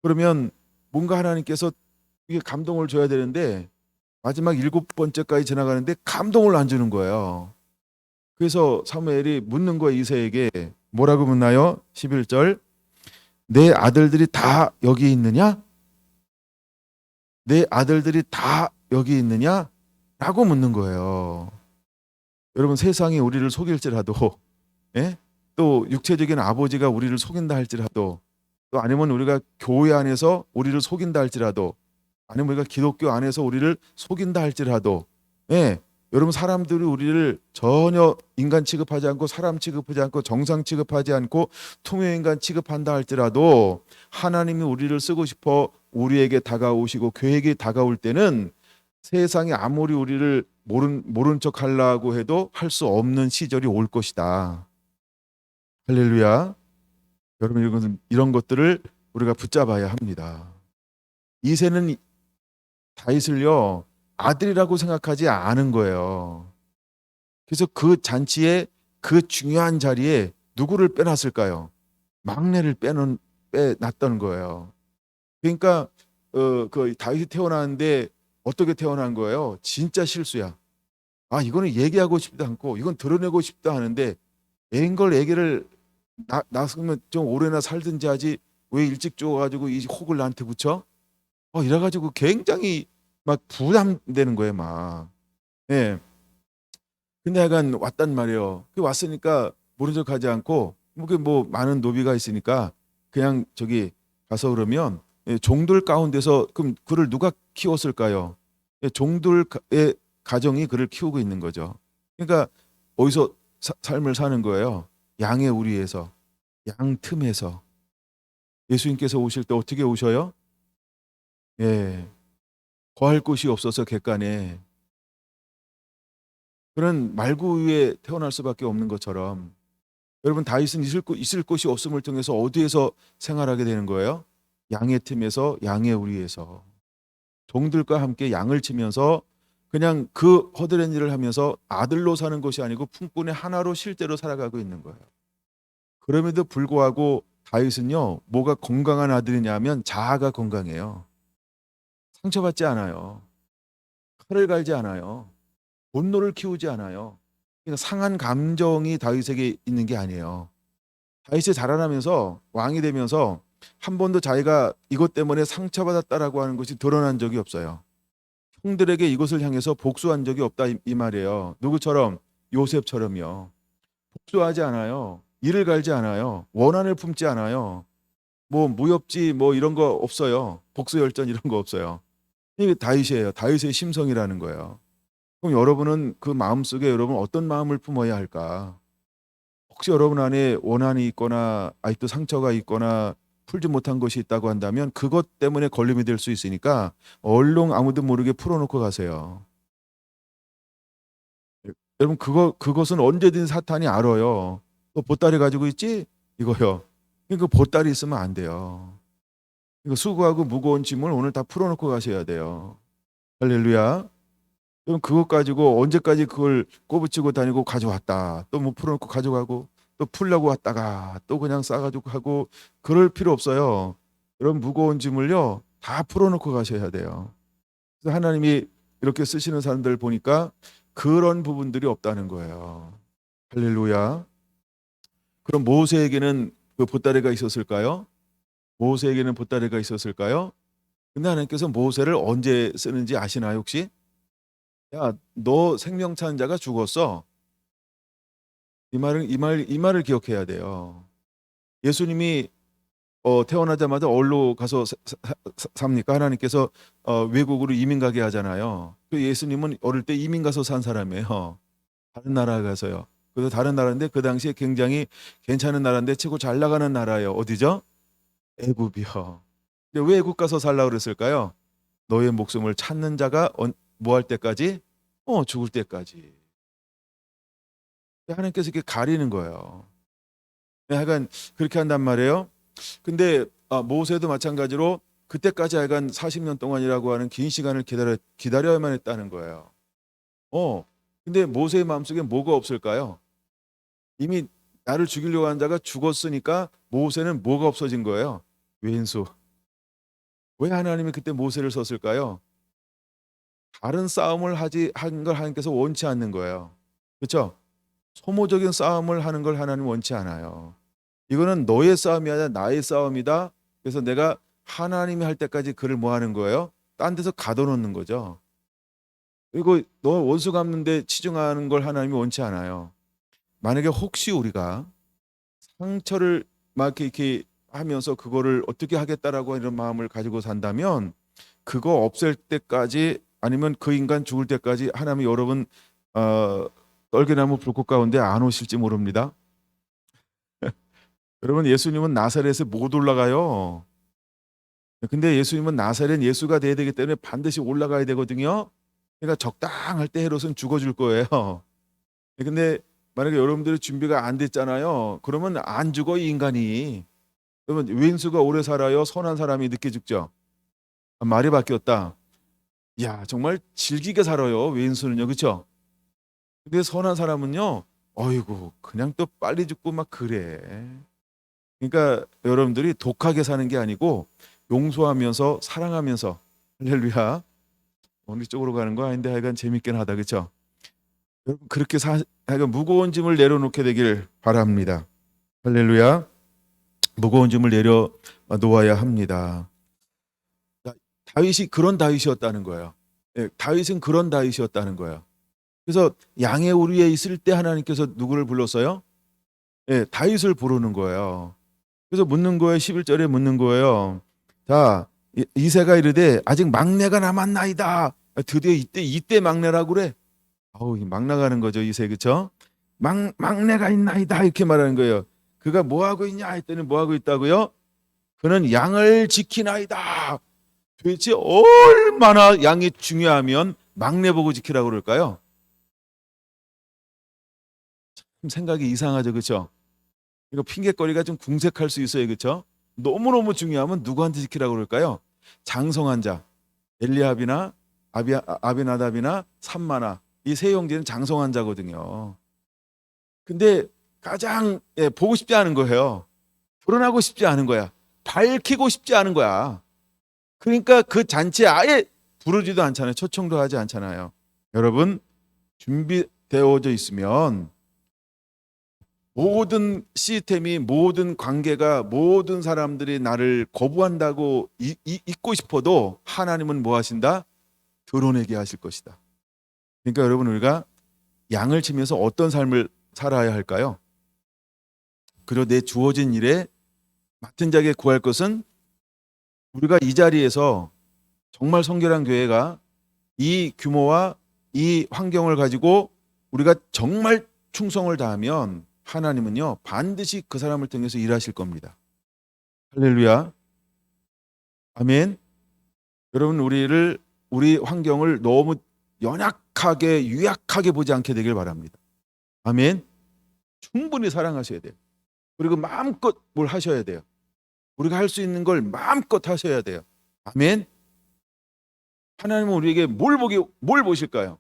그러면 뭔가 하나님께서 이게 감동을 줘야 되는데 마지막 7번째까지 지나가는데 감동을 안 주는 거예요. 그래서 사무엘이 묻는 거예요, 이새에게. 뭐라고 묻나요? 11절. 내 아들들이 다 여기 있느냐? 내 아들들이 다 여기 있느냐? 라고 묻는 거예요. 여러분, 세상이 우리를 속일지라도, 예? 또 육체적인 아버지가 우리를 속인다 할지라도, 또 아니면 우리가 교회 안에서 우리를 속인다 할지라도, 아니면 우리가 기독교 안에서 우리를 속인다 할지라도, 예, 여러분, 사람들이 우리를 전혀 인간 취급하지 않고 사람 취급하지 않고 정상 취급하지 않고 통행인간 취급한다 할지라도 하나님이 우리를 쓰고 싶어 우리에게 다가오시고 교회에게 다가올 때는 세상이 아무리 우리를 모른 척 하려고 해도 할 수 없는 시절이 올 것이다. 할렐루야. 여러분, 이런 것들을 우리가 붙잡아야 합니다. 이새는 다윗을요 아들이라고 생각하지 않은 거예요. 그래서 그 잔치에 그 중요한 자리에 누구를 빼놨을까요? 막내를 빼놨던 거예요. 그러니까 그 다윗이 태어나는데 어떻게 태어난 거예요? 진짜 실수야. 아, 이거는 얘기하고 싶지도 않고 이건 드러내고 싶다 하는데 애기를 낳았으면 좀 오래나 살든지 하지 왜 일찍 죽어가지고 이 혹을 나한테 붙여? 이래가지고 굉장히 막 부담되는 거예요, 막. 예. 근데 약간 왔단 말이에요. 그 왔으니까 모른 척 하지 않고 뭐 많은 노비가 있으니까 그냥 저기 가서 그러면 종들 가운데서 그럼 그를 누가 키웠을까요? 종들의 가정이 그를 키우고 있는 거죠. 그러니까 어디서 삶을 사는 거예요? 양의 우리에서, 양 틈에서. 예수님께서 오실 때 어떻게 오셔요? 예. 거할 곳이 없어서 객간에 그런 말구유에 태어날 수밖에 없는 것처럼 여러분 다윗은 있을 곳이 없음을 통해서 어디에서 생활하게 되는 거예요? 양의 틈에서 양의 우리에서 종들과 함께 양을 치면서 그냥 그 허드렛 일을 하면서 아들로 사는 것이 아니고 품꾼의 하나로 실제로 살아가고 있는 거예요. 그럼에도 불구하고 다윗은요 뭐가 건강한 아들이냐면 자아가 건강해요. 상처받지 않아요. 칼을 갈지 않아요. 분노를 키우지 않아요. 그러니까 상한 감정이 다윗에게 있는 게 아니에요. 다윗이 자라나면서 왕이 되면서 한 번도 자기가 이것 때문에 상처받았다라고 하는 것이 드러난 적이 없어요. 형들에게 이것을 향해서 복수한 적이 없다 이 말이에요. 누구처럼? 요셉처럼요. 복수하지 않아요. 이를 갈지 않아요. 원한을 품지 않아요. 뭐 무협지 뭐 이런 거 없어요. 복수열전 이런 거 없어요. 이게 다윗이에요. 다윗의 심성이라는 거예요. 그럼 여러분은 그 마음속에 여러분 어떤 마음을 품어야 할까? 혹시 여러분 안에 원한이 있거나 아직도 상처가 있거나 풀지 못한 것이 있다고 한다면 그것 때문에 걸림이 될 수 있으니까 얼른 아무도 모르게 풀어놓고 가세요. 여러분 그것은 언제든 사탄이 알아요. 너 보따리 가지고 있지? 이거요. 그러니까 보따리 있으면 안 돼요. 이거 수고하고 무거운 짐을 오늘 다 풀어놓고 가셔야 돼요. 할렐루야. 그럼 그것 가지고 언제까지 그걸 꼬부치고 다니고 가져왔다. 또 뭐 풀어놓고 가져가고 또 풀려고 왔다가 또 그냥 싸가지고 하고 그럴 필요 없어요. 이런 무거운 짐을요 다 풀어놓고 가셔야 돼요. 그래서 하나님이 이렇게 쓰시는 사람들 보니까 그런 부분들이 없다는 거예요. 할렐루야. 그럼 모세에게는 그 보따리가 있었을까요? 모세에게는 보따리가 있었을까요? 근데 하나님께서 모세를 언제 쓰는지 아시나요 혹시? 야, 너 생명찬 자가 죽었어. 이 말을 기억해야 돼요. 예수님이 태어나자마자 어디로 가서 삽니까? 하나님께서 외국으로 이민 가게 하잖아요. 그 예수님은 어릴 때 이민 가서 산 사람이에요. 다른 나라에 가서요. 그래서 다른 나라인데 그 당시에 굉장히 괜찮은 나라인데 최고 잘 나가는 나라예요. 어디죠? 애굽이요. 근데 왜 애굽 가서 살라 그랬을까요? 너의 목숨을 찾는 자가 뭐 할 때까지? 죽을 때까지. 하나님께서 이렇게 가리는 거예요. 하여간 그렇게 한단 말이에요. 근데 모세도 마찬가지로 그때까지 하여간 40년 동안이라고 하는 긴 시간을 기다려야만 했다는 거예요. 근데 모세의 마음속에 뭐가 없을까요? 이미 나를 죽이려고 한 자가 죽었으니까 모세는 뭐가 없어진 거예요? 왼수. 왜 하나님이 그때 모세를 썼을까요? 다른 싸움을 한 걸 하나님께서 원치 않는 거예요. 그렇죠? 소모적인 싸움을 하는 걸 하나님 원치 않아요. 이거는 너의 싸움이 아니라 나의 싸움이다. 그래서 내가 하나님이 할 때까지 그를 뭐 하는 거예요? 딴 데서 가둬놓는 거죠. 그리고 너 원수 갚는데 치중하는 걸 하나님이 원치 않아요. 만약에 혹시 우리가 상처를 막 이렇게 하면서 그거를 어떻게 하겠다라고 이런 마음을 가지고 산다면 그거 없앨 때까지 아니면 그 인간 죽을 때까지 하나님이 여러분 떨기나무 불꽃 가운데 안 오실지 모릅니다. 여러분 예수님은 나사렛에 못 올라가요. 근데 예수님은 나사렛 예수가 돼야 되기 때문에 반드시 올라가야 되거든요. 그러니까 적당할 때 헤롯은 죽어줄 거예요. 근데 만약에 여러분들이 준비가 안 됐잖아요. 그러면 안 죽어 이 인간이. 그러면 왼수가 오래 살아요? 선한 사람이 늦게 죽죠? 말이 바뀌었다. 야 정말 질기게 살아요. 왼수는요. 그렇죠? 근데 선한 사람은요. 어이구 그냥 또 빨리 죽고 막 그래. 그러니까 여러분들이 독하게 사는 게 아니고 용서하면서 사랑하면서 할렐루야. 어느 쪽으로 가는 거 아닌데 하여간 재밌긴 하다. 그렇죠? 여러분 그렇게 하여간 무거운 짐을 내려놓게 되길 바랍니다. 할렐루야. 무거운 짐을 내려 놓아야 합니다. 다윗이 그런 다윗이었다는 거예요. 다윗은 그런 다윗이었다는 거예요. 그래서 양의 우리에 있을 때 하나님께서 누구를 불렀어요? 다윗을 부르는 거예요. 그래서 묻는 거예요. 11절에 묻는 거예요. 자, 이새가 이르되 아직 막내가 남았나이다. 드디어 이때 막내라고 그래. 아우, 막 나가는 거죠, 이새. 그렇죠? 막내가 있나이다 이렇게 말하는 거예요. 그가 뭐 하고 있냐 했더니 뭐 하고 있다고요? 그는 양을 지키나이다. 도대체 얼마나 양이 중요하면 막내 보고 지키라고 그럴까요? 참 생각이 이상하죠. 그렇죠? 이거 핑계거리가 좀 궁색할 수 있어요. 그렇죠? 너무너무 중요하면 누구한테 지키라고 그럴까요? 장성한 자. 엘리압이나 아비나답이나 삼마나 이 세 형제는 장성한 자거든요. 근데 가장 보고 싶지 않은 거예요. 드러나고 싶지 않은 거야. 밝히고 싶지 않은 거야. 그러니까 그 잔치에 아예 부르지도 않잖아요. 초청도 하지 않잖아요. 여러분 준비되어져 있으면 모든 시스템이 모든 관계가 모든 사람들이 나를 거부한다고 잊고 싶어도 하나님은 뭐 하신다? 드러내게 하실 것이다. 그러니까 여러분 우리가 양을 치면서 어떤 삶을 살아야 할까요? 그리고 내 주어진 일에 맡은 자에게 구할 것은 우리가 이 자리에서 정말 성결한 교회가 이 규모와 이 환경을 가지고 우리가 정말 충성을 다하면 하나님은요 반드시 그 사람을 통해서 일하실 겁니다. 할렐루야. 아멘. 여러분 우리 환경을 너무 연약하게 유약하게 보지 않게 되길 바랍니다. 아멘. 충분히 사랑하셔야 돼요. 그리고 마음껏 뭘 하셔야 돼요. 우리가 할 수 있는 걸 마음껏 하셔야 돼요. 아멘. 하나님은 우리에게 뭘 보실까요?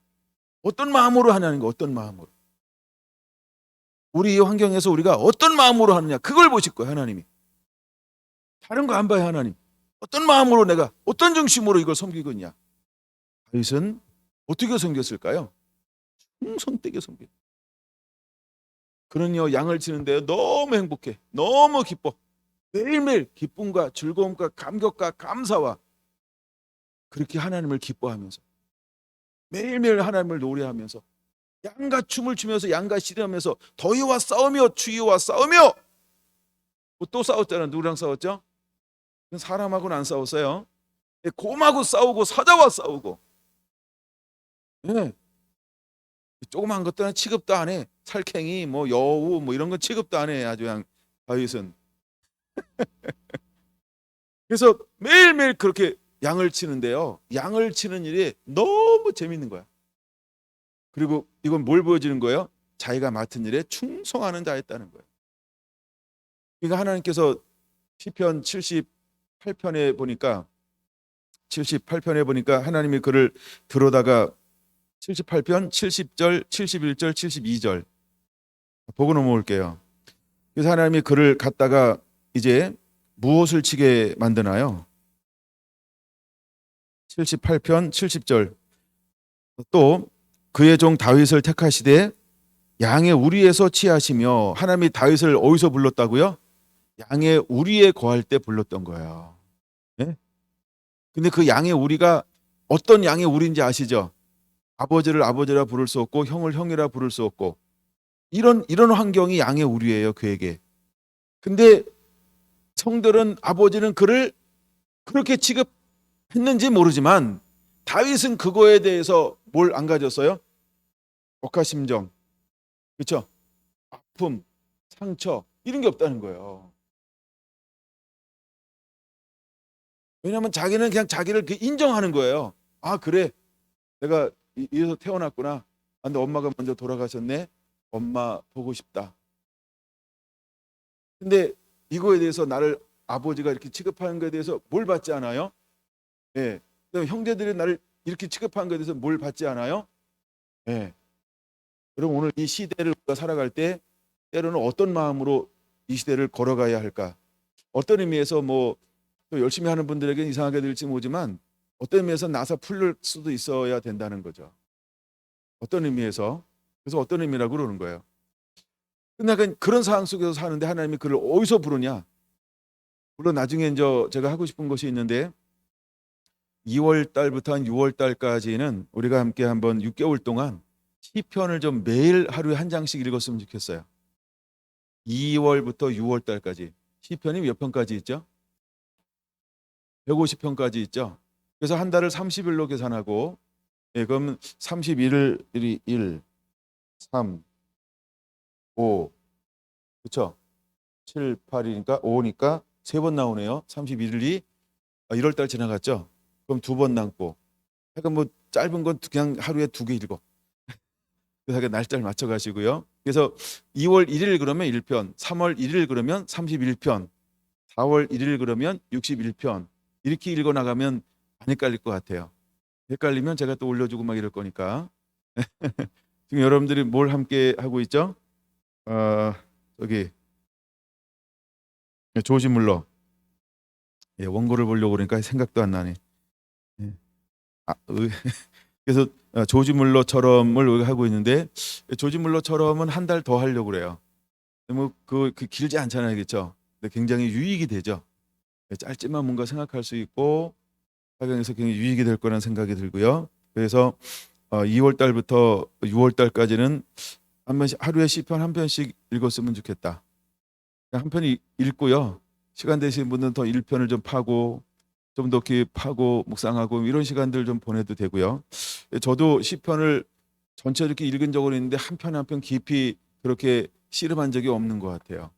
어떤 마음으로 하냐는 거, 어떤 마음으로. 우리 이 환경에서 우리가 어떤 마음으로 하느냐, 그걸 보실 거예요, 하나님이. 다른 거 안 봐요, 하나님. 어떤 마음으로 내가, 어떤 중심으로 이걸 섬기고 있냐. 다윗은 어떻게 섬겼을까요? 충성되게 섬겨. 그는요, 양을 치는데 너무 행복해. 너무 기뻐. 매일매일 기쁨과 즐거움과 감격과 감사와 그렇게 하나님을 기뻐하면서 매일매일 하나님을 노래하면서 양과 춤을 추면서 양과 씨름하면서 더위와 싸우며 추위와 싸우며 또 싸웠잖아요. 누구랑 싸웠죠? 사람하고는 안 싸웠어요. 곰하고 싸우고 사자와 싸우고. 네. 조그만 것들은 취급도 안 해. 살쾡이 뭐 여우 뭐 이런 건 취급도 안 해. 아주 그냥 다윗은. 그래서 매일매일 그렇게 양을 치는데요. 양을 치는 일이 너무 재밌는 거야. 그리고 이건 뭘 보여주는 거예요? 자기가 맡은 일에 충성하는 자였다는 거예요. 그러니까 하나님께서 시편 78편에 보니까 하나님이 그를 들어다가 78편 70절, 71절, 72절 보고 넘어올게요. 그래서 하나님이 그를 갖다가 이제 무엇을 치게 만드나요? 78편 70절 또 그의 종 다윗을 택하시되 양의 우리에서 취하시며 하나님이 다윗을 어디서 불렀다고요? 양의 우리에 거할 때 불렀던 거예요. 예? 근데 그 양의 우리가 어떤 양의 우리인지 아시죠? 아버지를 아버지라 부를 수 없고 형을 형이라 부를 수 없고 이런 환경이 양의 우리예요, 그에게. 근데 성들은 아버지는 그를 그렇게 취급했는지 모르지만 다윗은 그거에 대해서 뭘 안 가졌어요? 억하심정, 그렇죠? 아픔, 상처 이런 게 없다는 거예요. 왜냐하면 자기는 그냥 자기를 인정하는 거예요. 아 그래, 내가 이래서 태어났구나. 아, 근데 엄마가 먼저 돌아가셨네. 엄마 보고 싶다. 근데 이거에 대해서 나를 아버지가 이렇게 취급하는 것에 대해서 뭘 받지 않아요? 예. 그다음에 형제들이 나를 이렇게 취급하는 것에 대해서 뭘 받지 않아요? 예. 여러분 오늘 이 시대를 우리가 살아갈 때 때로는 어떤 마음으로 이 시대를 걸어가야 할까? 어떤 의미에서 뭐 또 열심히 하는 분들에게 이상하게 들릴지 모르지만 어떤 의미에서 나사 풀릴 수도 있어야 된다는 거죠. 어떤 의미에서. 그래서 어떤 의미라고 그러는 거예요. 근데 약간 그런 상황 속에서 사는데 하나님이 그를 어디서 부르냐? 물론 나중에 이제 제가 하고 싶은 것이 있는데 2월 달부터 한 6월 달까지는 우리가 함께 한번 6개월 동안 시편을 좀 매일 하루에 한 장씩 읽었으면 좋겠어요. 2월부터 6월 달까지 시편이 몇 편까지 있죠? 150편까지 있죠. 그래서 한 달을 30일로 계산하고 그럼 31일 1, 3, 5 그렇죠? 7, 8이니까 5니까 3번 나오네요. 31일이 1월 달 지나갔죠. 그럼 2번 남고 그러니까 뭐 짧은 건 그냥 하루에 2개 읽어. 그래서 날짜를 맞춰 가시고요. 그래서 2월 1일 그러면 1편, 3월 1일 그러면 31편, 4월 1일 그러면 61편 이렇게 읽어 나가면 안 헷갈릴 것 같아요. 헷갈리면 제가 또 올려주고 막 이럴 거니까. 지금 여러분들이 뭘 함께 하고 있죠? 저기 조지 물러. 원고를 보려고 그러니까 생각도 안 나네. 예. 그래서 조지 물러처럼을 하고 있는데 조지 물러처럼은 한 달 더 하려고 그래요. 그 길지 않잖아요, 그렇죠? 근데 굉장히 유익이 되죠. 짧지만 뭔가 생각할 수 있고 사경에서 굉장히 유익이 될 거라는 생각이 들고요. 그래서 2월 달부터 6월 달까지는 한 번씩 하루에 시편 한 편씩 읽었으면 좋겠다. 한 편이 읽고요. 시간 되시는 분들은 더 1편을 좀 파고 좀 더 이렇게 파고 묵상하고 이런 시간들 좀 보내도 되고요. 저도 시편을 전체 이렇게 읽은 적은 있는데 한 편 한 편 깊이 그렇게 씨름한 적이 없는 것 같아요.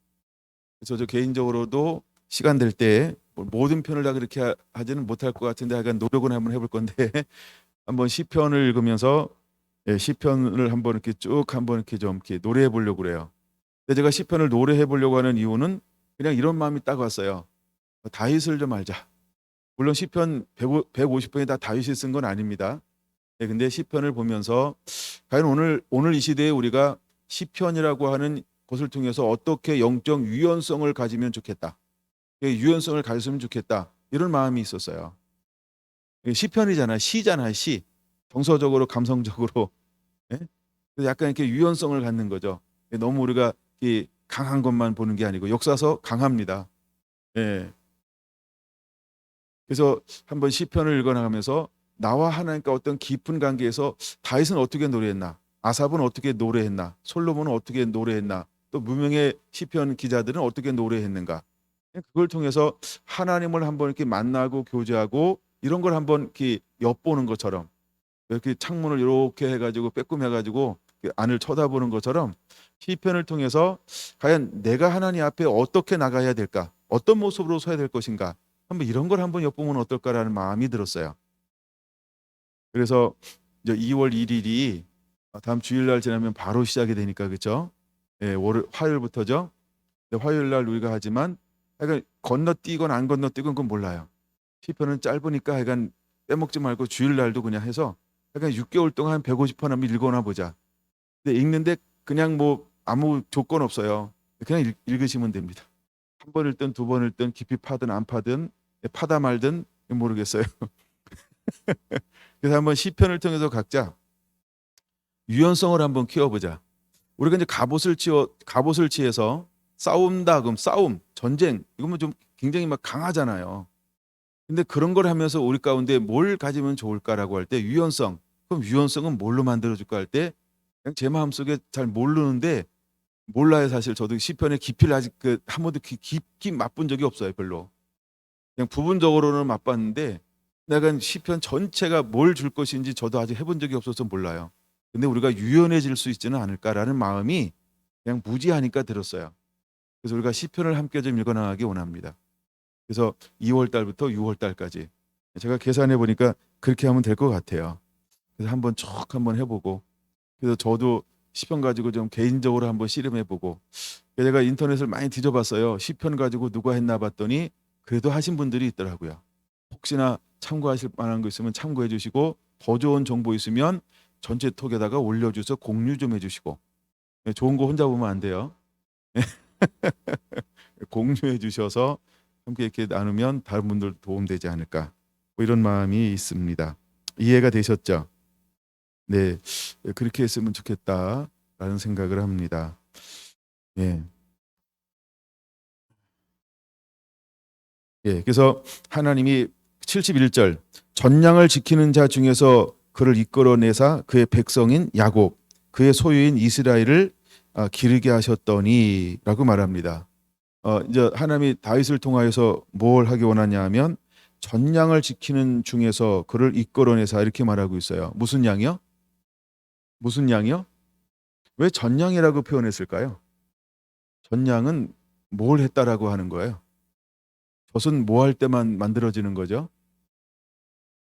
그래서 저 개인적으로도 시간 될 때 모든 편을 다 그렇게 하지는 못할 것 같은데 약간 노력은 한번 해볼 건데 한번 시편을 읽으면서 시편을 한번 이렇게 쭉 한번 이렇게 좀 이렇게 노래해 보려고 그래요. 근데 제가 시편을 노래해 보려고 하는 이유는 그냥 이런 마음이 딱 왔어요. 다윗을 좀 알자. 물론 시편 150편이 다 다윗이 쓴 건 아닙니다. 근데 시편을 보면서 과연 오늘 이 시대에 우리가 시편이라고 하는 것을 통해서 어떻게 영적 유연성을 가지면 좋겠다. 유연성을 가졌으면 좋겠다. 이런 마음이 있었어요. 시편이잖아요. 시잖아요. 시. 정서적으로 감성적으로 예? 그래서 약간 이렇게 유연성을 갖는 거죠. 너무 우리가 이 강한 것만 보는 게 아니고 역사서 강합니다. 예. 그래서 한번 시편을 읽어나가면서 나와 하나님과 어떤 깊은 관계에서 다윗은 어떻게 노래했나, 아삽은 어떻게 노래했나, 솔로몬은 어떻게 노래했나, 또 무명의 시편 기자들은 어떻게 노래했는가. 그걸 통해서 하나님을 한번 이렇게 만나고 교제하고 이런 걸 한번 이렇게 엿보는 것처럼 이렇게 창문을 이렇게 해가지고 빼꼼해가지고 안을 쳐다보는 것처럼 시편을 통해서 과연 내가 하나님 앞에 어떻게 나가야 될까, 어떤 모습으로 서야 될 것인가, 한번 이런 걸 한번 엿보면 어떨까라는 마음이 들었어요. 그래서 이제 2월 1일이 다음 주일날 지나면 바로 시작이 되니까 그렇죠? 예, 화요일부터죠. 화요일날 우리가 하지만 약간 건너뛰건 안 건너뛰건 그건 몰라요. 시편은 짧으니까 약간 빼먹지 말고 주일날도 그냥 해서 약간 6개월 동안 한 150편 한번 읽어나 보자. 근데 읽는데 그냥 뭐 아무 조건 없어요. 그냥 읽으시면 됩니다. 한 번 읽든 두 번 읽든 깊이 파든 안 파든 파다 말든 모르겠어요. 그래서 한번 시편을 통해서 각자 유연성을 한번 키워보자. 우리가 이제 갑옷을 취해서 싸운다 그럼 싸움, 전쟁 이거면 좀 굉장히 막 강하잖아요. 근데 그런 걸 하면서 우리 가운데 뭘 가지면 좋을까라고 할 때 유연성. 그럼 유연성은 뭘로 만들어 줄까 할 때 그냥 제 마음속에 잘 모르는데 몰라요. 사실 저도 시편의 깊이를 아직 한 번도 깊이 맛본 적이 없어요. 별로. 그냥 부분적으로는 맛봤는데 내가 시편 전체가 뭘 줄 것인지 저도 아직 해본 적이 없어서 몰라요. 근데 우리가 유연해질 수 있지는 않을까라는 마음이 그냥 무지하니까 들었어요. 그래서 우리가 시편을 함께 좀 읽어나가기 원합니다. 그래서 2월 달부터 6월 달까지 제가 계산해 보니까 그렇게 하면 될 것 같아요. 그래서 한번 쭉 한번 해보고 그래서 저도 시편 가지고 좀 개인적으로 한번 씨름해 보고 제가 인터넷을 많이 뒤져봤어요. 시편 가지고 누가 했나 봤더니 그래도 하신 분들이 있더라고요. 혹시나 참고하실 만한 거 있으면 참고해 주시고 더 좋은 정보 있으면 전체 톡에다가 올려주셔서 공유 좀 해주시고 좋은 거 혼자 보면 안 돼요. 공유해 주셔서 함께 이렇게 나누면 다른 분들 도움되지 않을까 뭐 이런 마음이 있습니다. 이해가 되셨죠? 네, 그렇게 했으면 좋겠다라는 생각을 합니다. 예. 예, 그래서 하나님이 71절 전량을 지키는 자 중에서 그를 이끌어내사 그의 백성인 야곱 그의 소유인 이스라엘을 기르게 하셨더니라고 말합니다. 이제 하나님이 다윗을 통하여서 뭘 하기 원하냐 하면 전량을 지키는 중에서 그를 이끌어내사 이렇게 말하고 있어요. 무슨 양이요? 무슨 양이요? 왜 전량이라고 표현했을까요? 전량은 뭘 했다라고 하는 거예요? 젖은 뭐 할 때만 만들어지는 거죠?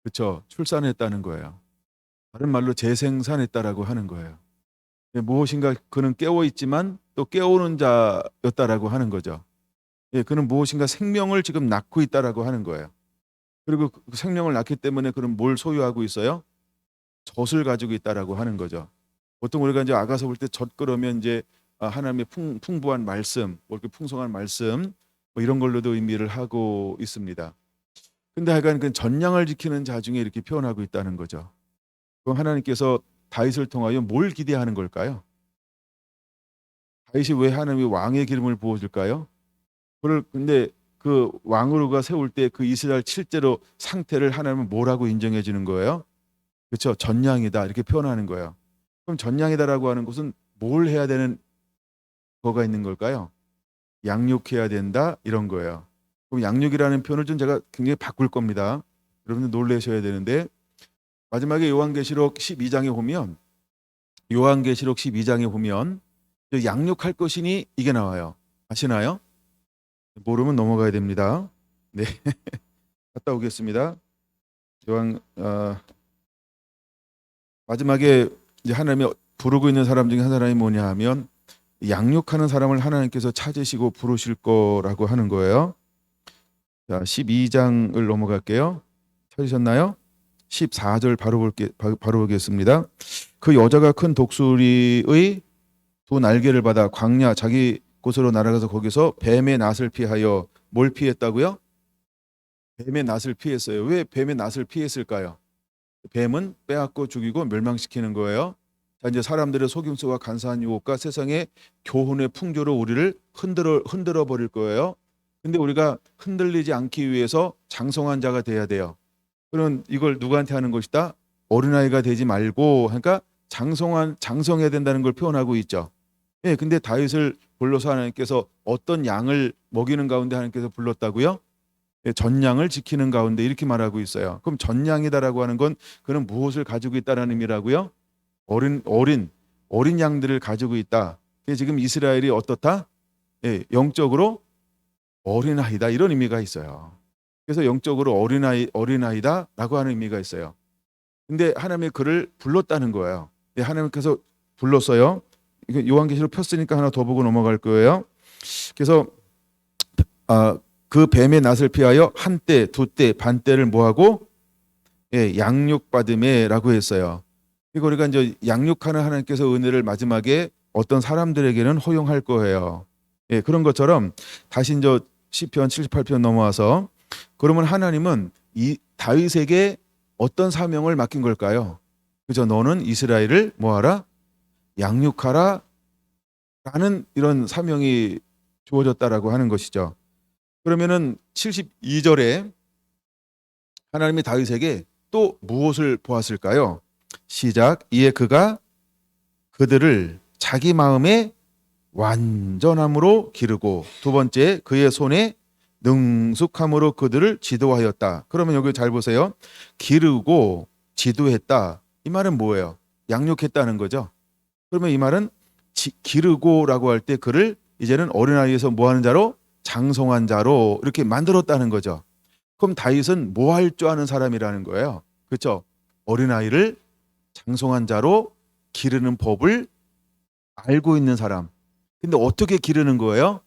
그렇죠. 출산했다는 거예요. 다른 말로 재생산했다라고 하는 거예요. 예, 무엇인가 그는 깨어 있지만 또 깨우는 자였다라고 하는 거죠. 예, 그는 무엇인가 생명을 지금 낳고 있다라고 하는 거예요. 그리고 그 생명을 낳기 때문에 그는 뭘 소유하고 있어요? 젖을 가지고 있다라고 하는 거죠. 보통 우리가 이제 아가서 볼 때 젖 그러면 이제 하나님의 풍부한 말씀, 뭐 이렇게 풍성한 말씀 뭐 이런 걸로도 의미를 하고 있습니다. 근데 하여간 그 전량을 지키는 자 중에 이렇게 표현하고 있다는 거죠. 그럼 하나님께서 다윗을 통하여 뭘 기대하는 걸까요? 다윗이 왜 하나님이 왕의 기름을 부어줄까요? 그걸 근데 그 왕으로가 세울 때 그 이스라엘 실제로 상태를 하나님은 뭐라고 인정해 주는 거예요? 그렇죠. 전량이다 이렇게 표현하는 거예요. 그럼 전량이다라고 하는 것은 뭘 해야 되는 거가 있는 걸까요? 양육해야 된다 이런 거예요. 그럼 양육이라는 표현을 좀 제가 굉장히 바꿀 겁니다. 여러분들 놀라셔야 되는데 마지막에 요한계시록 12장에 보면 요한계시록 12장에 보면 양육할 것이니 이게 나와요. 아시나요? 모르면 넘어가야 됩니다. 네, 갔다 오겠습니다. 요한 마지막에 이제 하나님이 부르고 있는 사람 중에 한 사람이 뭐냐 하면 양육하는 사람을 하나님께서 찾으시고 부르실 거라고 하는 거예요. 자, 12장을 넘어갈게요. 찾으셨나요? 14절 바로 보겠습니다. 그 여자가 큰 독수리의 두 날개를 받아 광야 자기 곳으로 날아가서 거기서 뱀의 낫을 피하여 뭘 피했다고요? 뱀의 낫을 피했어요. 왜 뱀의 낫을 피했을까요? 뱀은 빼앗고 죽이고 멸망시키는 거예요. 자, 이제 사람들의 속임수와 간사한 유혹과 세상의 교훈의 풍조로 우리를 흔들어 버릴 거예요. 근데 우리가 흔들리지 않기 위해서 장성한 자가 돼야 돼요. 그럼 이걸 누구한테 하는 것이다? 어린아이가 되지 말고 그러니까 장성해야 된다는 걸 표현하고 있죠. 예, 근데 다윗을 불러서 하나님께서 어떤 양을 먹이는 가운데 하나님께서 불렀다고요? 예, 전양을 지키는 가운데 이렇게 말하고 있어요. 그럼 전양이다라고 하는 건 그는 무엇을 가지고 있다라는 의미라고요? 어린 양들을 가지고 있다. 지금 이스라엘이 어떻다? 예, 영적으로 어린아이다 이런 의미가 있어요. 그래서 영적으로 어린아이다라고 하는 의미가 있어요. 근데 하나님의 그를 불렀다는 거예요. 예, 하나님께서 불렀어요. 이거 요한계시록 폈으니까 하나 더 보고 넘어갈 거예요. 그래서 그 뱀의 낫을 피하여 한 때, 두 때, 반 때를 뭐하고 예, 양육받음에라고 했어요. 그리고 우리가 이제 양육하는 하나님께서 은혜를 마지막에 어떤 사람들에게는 허용할 거예요. 예, 그런 것처럼 다시 이제 시편 78편 넘어와서 그러면 하나님은 이 다윗에게 어떤 사명을 맡긴 걸까요? 그죠? 너는 이스라엘을 뭐하라? 양육하라 라는 이런 사명이 주어졌다라고 하는 것이죠. 그러면은 72절에 하나님이 다윗에게 또 무엇을 보았을까요? 시작. 이에 그가 그들을 자기 마음의 완전함으로 기르고, 두 번째, 그의 손에 능숙함으로 그들을 지도하였다. 그러면 여기 잘 보세요. 기르고 지도했다. 이 말은 뭐예요? 양육했다는 거죠. 그러면 이 말은 기르고라고 할 때 그를 이제는 어린아이에서 뭐 하는 자로? 장성한 자로 이렇게 만들었다는 거죠. 그럼 다윗은 뭐 할 줄 아는 사람이라는 거예요. 그렇죠? 어린아이를 장성한 자로 기르는 법을 알고 있는 사람. 근데 어떻게 기르는 거예요?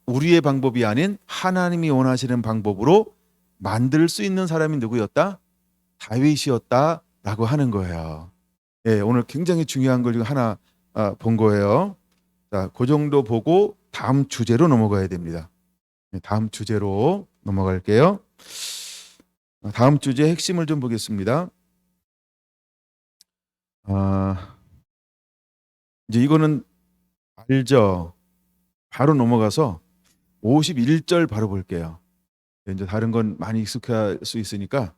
우리의 방법이 아닌 하나님이 원하시는 방법으로 만들 수 있는 사람이 누구였다? 다윗이었다라고 하는 거예요. 예, 오늘 굉장히 중요한 걸 하나 본 거예요. 자, 그 정도 보고 다음 주제로 넘어가야 됩니다. 다음 주제로 넘어갈게요. 다음 주제 핵심을 좀 보겠습니다. 이제 이거는 알죠? 바로 넘어가서 51절 바로 볼게요. 이제 다른 건 많이 익숙할 수 있으니까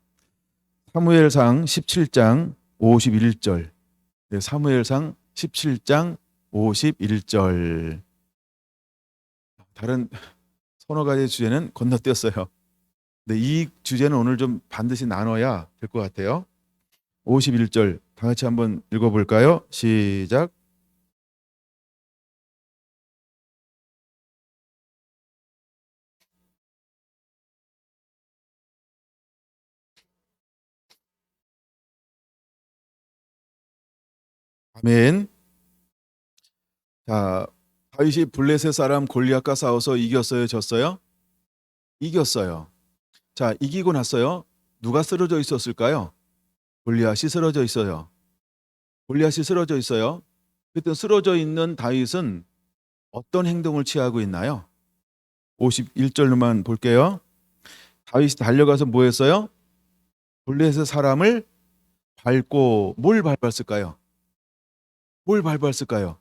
사무엘상 17장 51절. 사무엘상 17장 51절. 다른 서너 가지 주제는 건너뛰었어요. 근데 이 주제는 오늘 좀 반드시 나눠야 될 것 같아요. 51절 다 같이 한번 읽어볼까요? 시작. 아멘. 자, 다윗이 블레셋 사람 골리앗과 싸워서 이겼어요, 졌어요? 이겼어요. 자, 이기고 났어요. 누가 쓰러져 있었을까요? 골리앗이 쓰러져 있어요. 골리앗이 쓰러져 있어요. 그때 쓰러져 있는 다윗은 어떤 행동을 취하고 있나요? 51절로만 볼게요. 다윗이 달려가서 뭐 했어요? 블레셋 사람을 밟고, 뭘 밟았을까요? 뭘 밟았을까요?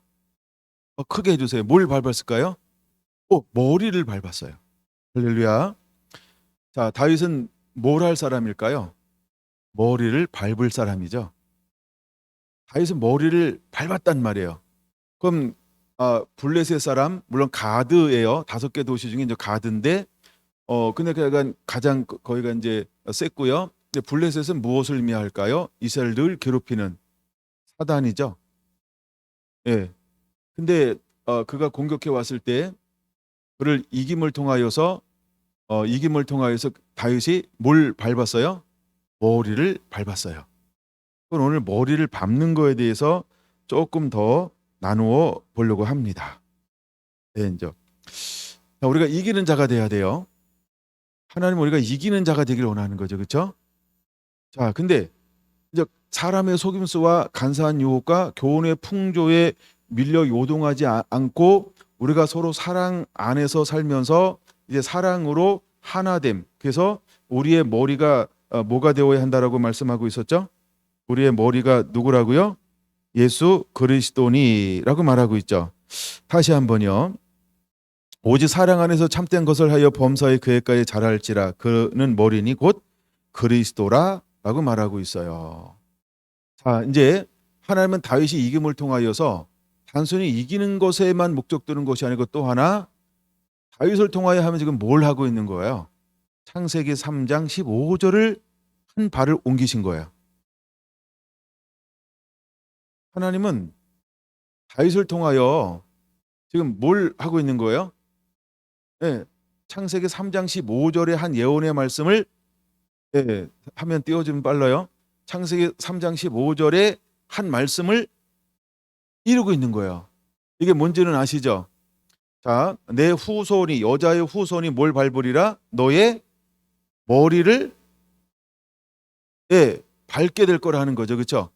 크게 해주세요. 뭘 밟았을까요? 머리를 밟았어요. 할렐루야. 자, 다윗은 뭘 할 사람일까요? 머리를 밟을 사람이죠. 다윗은 머리를 밟았단 말이에요. 그럼 블레셋 사람, 물론 가드예요. 5개 도시 중에 이제 가드인데 근데 그가 가장 거기가 이제 셌고요. 근데 블레셋은 무엇을 의미할까요? 이스라엘을 괴롭히는 사단이죠. 예. 근데 그가 공격해 왔을 때 그를 이김을 통하여서 다윗이 뭘 밟았어요? 머리를 밟았어요. 그럼 오늘 머리를 밟는 거에 대해서 조금 더 나누어 보려고 합니다. 네, 이제 우리가 이기는 자가 돼야 돼요. 하나님 우리가 이기는 자가 되기를 원하는 거죠, 그렇죠? 자, 근데 이제 사람의 속임수와 간사한 유혹과 교훈의 풍조에 밀려 요동하지 않고 우리가 서로 사랑 안에서 살면서 이제 사랑으로 하나됨. 그래서 우리의 머리가 뭐가 되어야 한다라고 말씀하고 있었죠? 우리의 머리가 누구라고요? 예수 그리스도니라고 말하고 있죠. 다시 한번요. 오직 사랑 안에서 참된 것을 하여 범사의 계획까지 자랄지라 그는 머리니 곧 그리스도라라고 말하고 있어요. 자, 이제 하나님은 다윗이 이김을 통하여서 단순히 이기는 것에만 목적 두는 것이 아니고 또 하나 다윗을 통하여 하면 지금 뭘 하고 있는 거예요? 창세기 3장 15절을 한 발을 옮기신 거예요. 하나님은 다윗을 통하여 지금 뭘 하고 있는 거예요? 네, 창세기 3장 15절의 한 예언의 말씀을 화면 띄워주면 빨라요. 창세기 3장 15절의 한 말씀을 이루고 있는 거예요. 이게 뭔지는 아시죠? 자, 내 후손이 여자의 후손이 뭘 밟으리라? 너의 머리를 밟게 될 거라는 거죠. 그렇죠?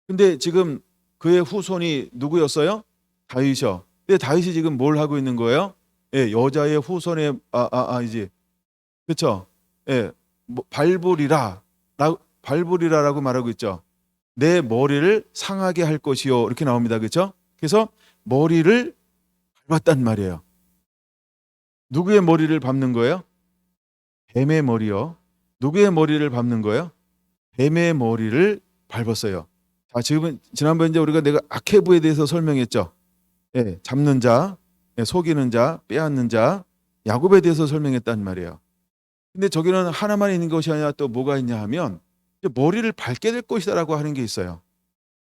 근데 지금 그의 후손이 누구였어요? 다윗이요. 근데 다윗이 지금 뭘 하고 있는 거예요? 여자의 후손의 이제 그렇죠? 뭐 밟으리라라고 말하고 있죠. 내 머리를 상하게 할 것이요 이렇게 나옵니다. 그렇죠? 그래서 머리를 밟았단 말이에요. 누구의 머리를 밟는 거예요? 뱀의 머리요. 누구의 머리를 밟는 거예요? 뱀의 머리를 밟았어요. 자, 지난번에 이제 우리가 내가 아케부에 대해서 설명했죠. 잡는 자, 속이는 자, 빼앗는 자, 야곱에 대해서 설명했단 말이에요. 근데 저기는 하나만 있는 것이 아니라 또 뭐가 있냐 하면 머리를 밟게 될 것이다라고 하는 게 있어요.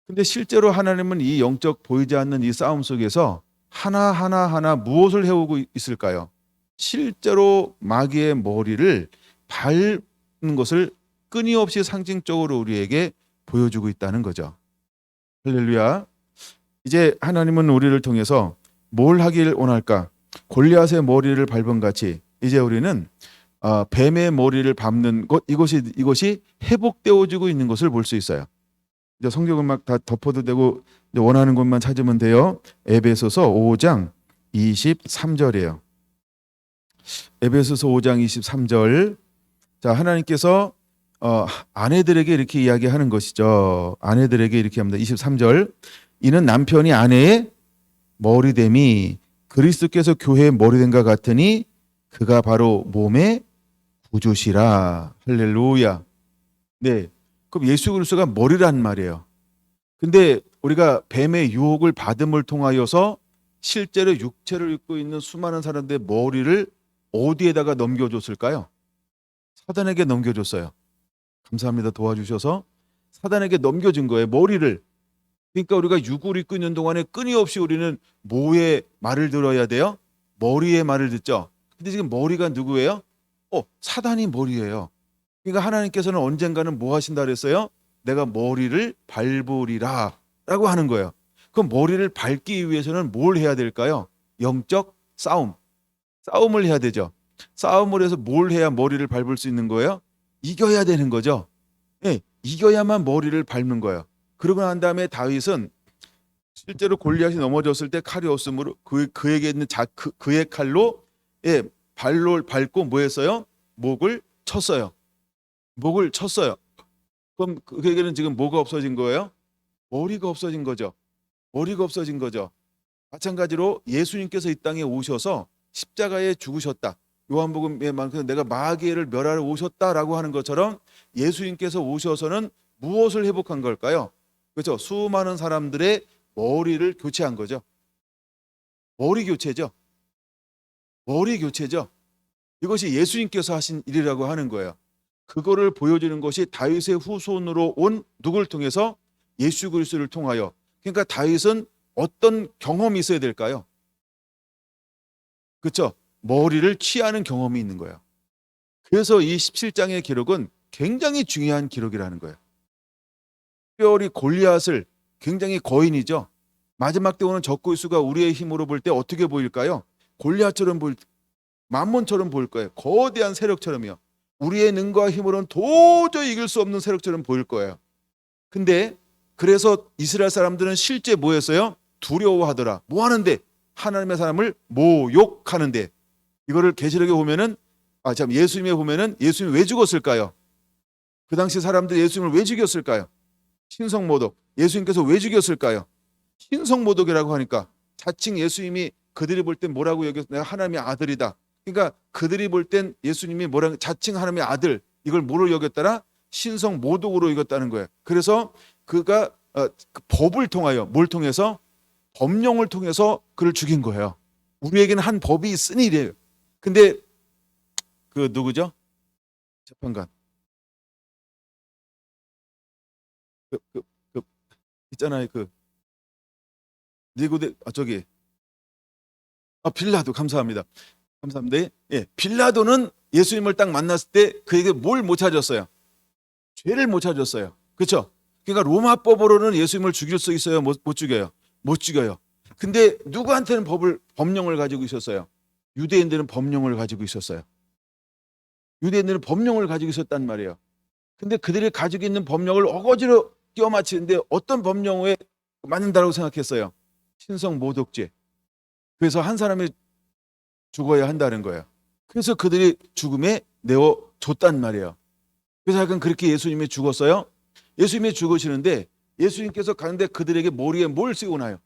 근데 실제로 하나님은 이 영적 보이지 않는 이 싸움 속에서 하나 무엇을 해오고 있을까요? 실제로 마귀의 머리를 밟는 것을 끊임없이 상징적으로 우리에게 보여주고 있다는 거죠. 할렐루야. 이제 하나님은 우리를 통해서 뭘 하길 원할까? 골리앗의 머리를 밟은 같이 이제 우리는 뱀의 머리를 밟는 것, 이것이 회복되어지고 있는 것을 볼 수 있어요. 이제 성경은 막 다 덮어도 되고 원하는 것만 찾으면 돼요. 에베소서 5장 23절이에요. 에베소서 5장 23절. 자, 하나님께서 아내들에게 이렇게 이야기하는 것이죠. 아내들에게 이렇게 합니다. 23절. 이는 남편이 아내의 머리됨이 그리스도께서 교회의 머리됨과 같으니 그가 바로 몸의 구주시라. 할렐루야. 네. 그럼 예수 그리스도가 머리란 말이에요. 근데 우리가 뱀의 유혹을 받음을 통하여서 실제로 육체를 입고 있는 수많은 사람들의 머리를 어디에다가 넘겨줬을까요? 사단에게 넘겨줬어요. 감사합니다. 도와주셔서 사단에게 넘겨준 거예요. 머리를. 그러니까 우리가 육을 입고 있는 동안에 끊임없이 우리는 뭐의 말을 들어야 돼요? 머리의 말을 듣죠. 근데 지금 머리가 누구예요? 사단이 머리예요. 그러니까 하나님께서는 언젠가는 뭐 하신다 그랬어요? 내가 머리를 밟으리라 라고 하는 거예요. 그럼 머리를 밟기 위해서는 뭘 해야 될까요? 영적 싸움을 해야 되죠. 싸움을 해서 뭘 해야 머리를 밟을 수 있는 거예요? 이겨야 되는 거죠. 이겨야만 머리를 밟는 거예요. 그러고 난 다음에 다윗은 실제로 골리앗이 넘어졌을 때 칼이 없으므로 그에게 있는 그의 칼로 발로 밟고 뭐 했어요? 목을 쳤어요. 그럼 그에게는 지금 뭐가 없어진 거예요? 머리가 없어진 거죠. 마찬가지로 예수님께서 이 땅에 오셔서 십자가에 죽으셨다. 요한복음에 만큼 내가 마귀를 멸하러 오셨다라고 하는 것처럼 예수님께서 오셔서는 무엇을 회복한 걸까요? 그렇죠. 수많은 사람들의 머리를 교체한 거죠. 머리 교체죠. 이것이 예수님께서 하신 일이라고 하는 거예요. 그거를 보여주는 것이 다윗의 후손으로 온 누굴 통해서? 예수 그리스도를 통하여. 그러니까 다윗은 어떤 경험이 있어야 될까요? 그렇죠. 머리를 취하는 경험이 있는 거예요. 그래서 이 17장의 기록은 굉장히 중요한 기록이라는 거예요. 특별히 골리앗을 굉장히 거인이죠. 마지막 때 오는 적그리스도가 우리의 힘으로 볼 때 어떻게 보일까요? 골리앗처럼 만몬처럼 보일 거예요. 거대한 세력처럼요. 우리의 능과 힘으로는 도저히 이길 수 없는 세력처럼 보일 거예요. 근데 그래서 이스라엘 사람들은 실제 뭐 했어요? 두려워하더라. 뭐 하는데? 하나님의 사람을 모욕하는데. 이거를 계시록에 보면은 예수님에 보면은 예수님이 왜 죽었을까요? 그 당시 사람들 예수님을 왜 죽였을까요? 신성모독. 예수님께서 왜 죽였을까요? 신성모독이라고 하니까 자칭 예수님이 그들이 볼 땐 뭐라고 여겼어? 내가 하나님의 아들이다. 그러니까 그들이 볼 땐 예수님이 자칭 하나님의 아들, 이걸 뭐로 여겼더라? 신성모독으로 여겼다는 거예요. 그래서 그가 그 법을 통하여 뭘 통해서? 법령을 통해서 그를 죽인 거예요. 우리에게는 한 법이 있으니 이래요. 근데 그 누구죠? 재판관. 그 있잖아요. 그 니고데 빌라도. 감사합니다. 빌라도는 예수님을 딱 만났을 때 그에게 뭘 못 찾았어요? 죄를 못 찾았어요. 그렇죠? 그러니까 로마법으로는 예수님을 죽일 수 있어요? 못 죽여요? 못 죽여요. 근데 누구한테는 법령을 가지고 있었어요? 유대인들은 법령을 가지고 있었어요. 유대인들은 법령을 가지고 있었단 말이에요. 근데 그들이 가지고 있는 법령을 어거지로 끼워 맞추는데 어떤 법령에 맞는다고 생각했어요? 신성 모독죄. 그래서 한 사람이 죽어야 한다는 거예요. 그래서 그들이 죽음에 내어 줬단 말이에요. 그래서 약간 그렇게 예수님이 죽었어요. 예수님이 죽으시는데 예수님께서 가는데 그들에게 머리에 뭘 쓰고 나요?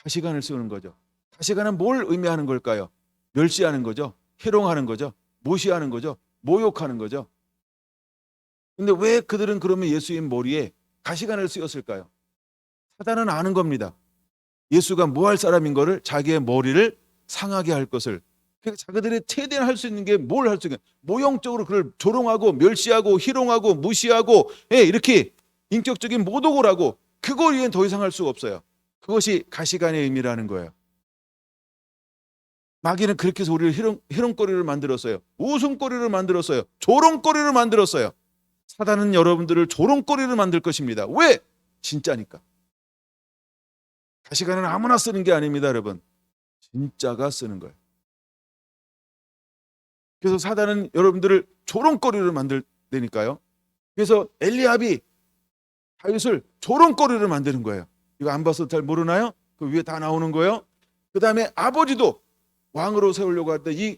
가시관을 씌우는 거죠. 가시관은 뭘 의미하는 걸까요? 멸시하는 거죠. 희롱하는 거죠. 무시하는 거죠. 모욕하는 거죠. 근데 왜 그들은 그러면 예수님 머리에 가시관을 씌웠을까요? 사단은 아는 겁니다. 예수가 뭐 할 사람인 거를, 자기의 머리를 상하게 할 것을. 그러니까 자기들이 최대한 할 수 있는 게 뭘 할 수 있는, 모형적으로 그를 조롱하고 멸시하고 희롱하고 무시하고, 예, 이렇게 인격적인 모독을 하고, 그거 이외엔 더 이상 할 수가 없어요. 그것이 가시관의 의미라는 거예요. 마귀는 그렇게 해서 우리를 희롱거리를 만들었어요. 웃음거리를 만들었어요. 조롱거리를 만들었어요. 사단은 여러분들을 조롱거리를 만들 것입니다. 왜? 진짜니까. 가시관은 아무나 쓰는 게 아닙니다, 여러분. 진짜가 쓰는 거예요. 그래서 사단은 여러분들을 조롱거리를 만들니까요. 그래서 엘리압이 다윗을 조롱거리를 만드는 거예요. 이거 안 봐서 잘 모르나요? 그 위에 다 나오는 거예요. 그 다음에 아버지도 왕으로 세우려고 할 때 이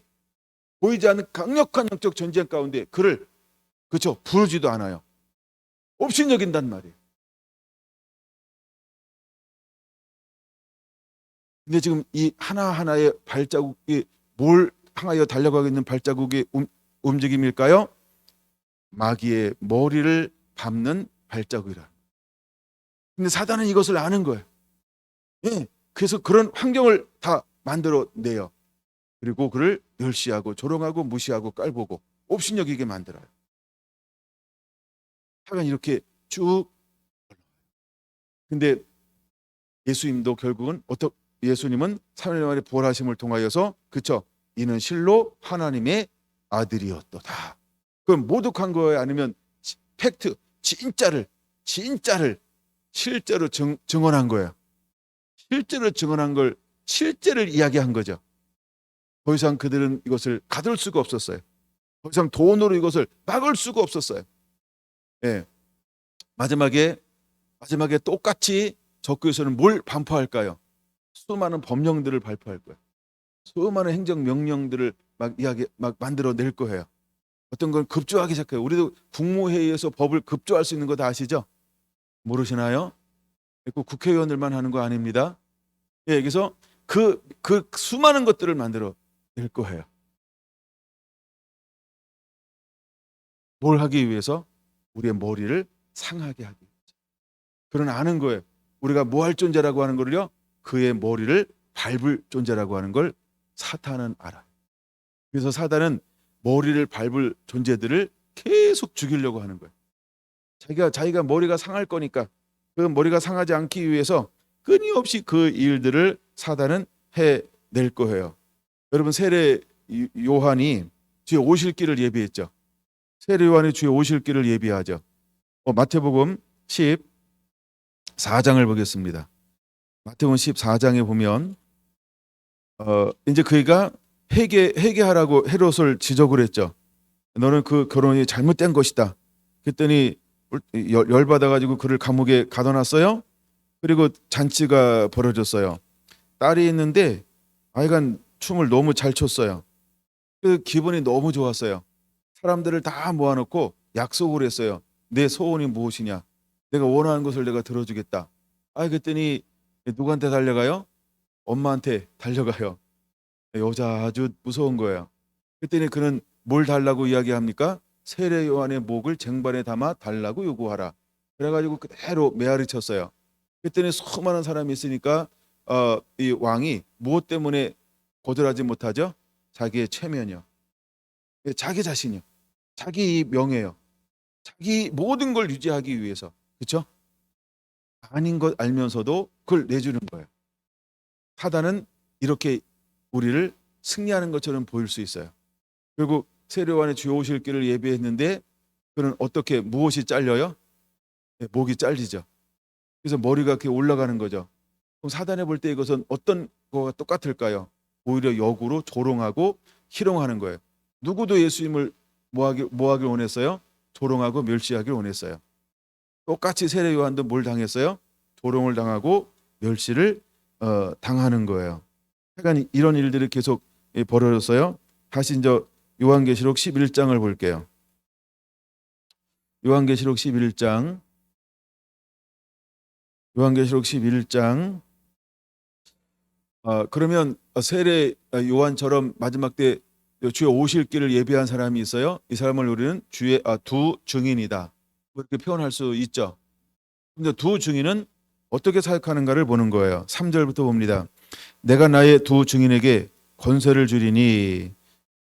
보이지 않는 강력한 영적 전쟁 가운데 그를, 그렇죠, 부르지도 않아요. 업신여긴단 말이에요. 근데 지금 이 하나하나의 발자국이 뭘 향하여 달려가고 있는 발자국의 움직임일까요? 마귀의 머리를 밟는 발자국이라. 근데 사단은 이것을 아는 거예요. 예, 그래서 그런 환경을 다 만들어내요. 그리고 그를 멸시하고 조롱하고 무시하고 깔보고 업신여기게 만들어요. 하여간 이렇게 쭉. 근데 예수님도 결국은 예수님은 3일 만에 부활하심을 통하여서, 그쵸, 이는 실로 하나님의 아들이었도다. 그럼 모독한 거예요? 아니면 팩트, 진짜를 실제로 증언한 거예요? 실제로 증언한 걸, 실제를 이야기한 거죠. 더 이상 그들은 이것을 가둘 수가 없었어요. 더 이상 돈으로 이것을 막을 수가 없었어요. 예. 마지막에 똑같이 적교에서는 뭘 반포할까요? 수많은 법령들을 발표할 거예요. 수많은 행정 명령들을 막 만들어낼 거예요. 어떤 건 급조하기 시작해요. 우리도 국무회의에서 법을 급조할 수 있는 거 다 아시죠? 모르시나요? 그 국회의원들만 하는 거 아닙니다. 예, 그래서 그 수많은 것들을 만들어 낼 거예요. 뭘 하기 위해서? 우리의 머리를 상하게 하기 위해서. 그런 아는 거예요. 우리가 뭐 할 존재라고 하는 거를요, 그의 머리를 밟을 존재라고 하는 걸 사탄은 알아. 그래서 사단은 머리를 밟을 존재들을 계속 죽이려고 하는 거예요. 자기가 머리가 상할 거니까 그 머리가 상하지 않기 위해서 끊임없이 그 일들을 사단은 해낼 거예요. 여러분, 세례 요한이 주의 오실 길을 예비했죠. 세례 요한이 주의 오실 길을 예비하죠. 마태복음 14장을 보겠습니다. 마태복음 14장에 보면 이제 그이가 회개하라고 헤롯을 지적을 했죠. 너는 그 결혼이 잘못된 것이다. 그랬더니 열받아가지고 그를 감옥에 가둬놨어요. 그리고 잔치가 벌어졌어요. 딸이 있는데 아이가 춤을 너무 잘 췄어요. 그 기분이 너무 좋았어요. 사람들을 다 모아놓고 약속을 했어요. 내 소원이 무엇이냐? 내가 원하는 것을 내가 들어주겠다. 그랬더니 누구한테 달려가요? 엄마한테 달려가요. 여자 아주 무서운 거예요. 그랬더니 그는 뭘 달라고 이야기합니까? 세례 요한의 목을 쟁반에 담아 달라고 요구하라. 그래가지고 그대로 메아리 쳤어요. 그랬더니 수많은 사람이 있으니까 이 왕이 무엇 때문에 거절하지 못하죠? 자기의 체면이요. 자기 자신이요. 자기 명예요. 자기 모든 걸 유지하기 위해서. 그렇죠? 아닌 것 알면서도 그걸 내주는 거예요. 사단은 이렇게 우리를 승리하는 것처럼 보일 수 있어요. 결국 세례 요한의 주여 오실 길을 예비했는데 그는 어떻게, 무엇이 잘려요? 목이 잘리죠. 그래서 머리가 이렇게 올라가는 거죠. 그럼 사단에 볼 때 이것은 어떤 거가 똑같을까요? 오히려 역으로 조롱하고 희롱하는 거예요. 누구도 예수님을 뭐 하길 원했어요? 조롱하고 멸시하기를 원했어요. 똑같이 세례 요한도 뭘 당했어요? 조롱을 당하고 멸시를 당하는 거예요. 그러니까 이런 일들이 계속 벌어졌어요. 다시 이제 요한계시록 11장을 볼게요. 요한계시록 11장. 요한계시록 11장. 그러면 세례 요한처럼 마지막 때 주의 오실 길을 예비한 사람이 있어요. 이 사람을 우리는 주의 두 증인이다, 그렇게 표현할 수 있죠. 근데 두 증인은 어떻게 사역하는가를 보는 거예요. 3절부터 봅니다. 내가 나의 두 증인에게 권세를 주리니,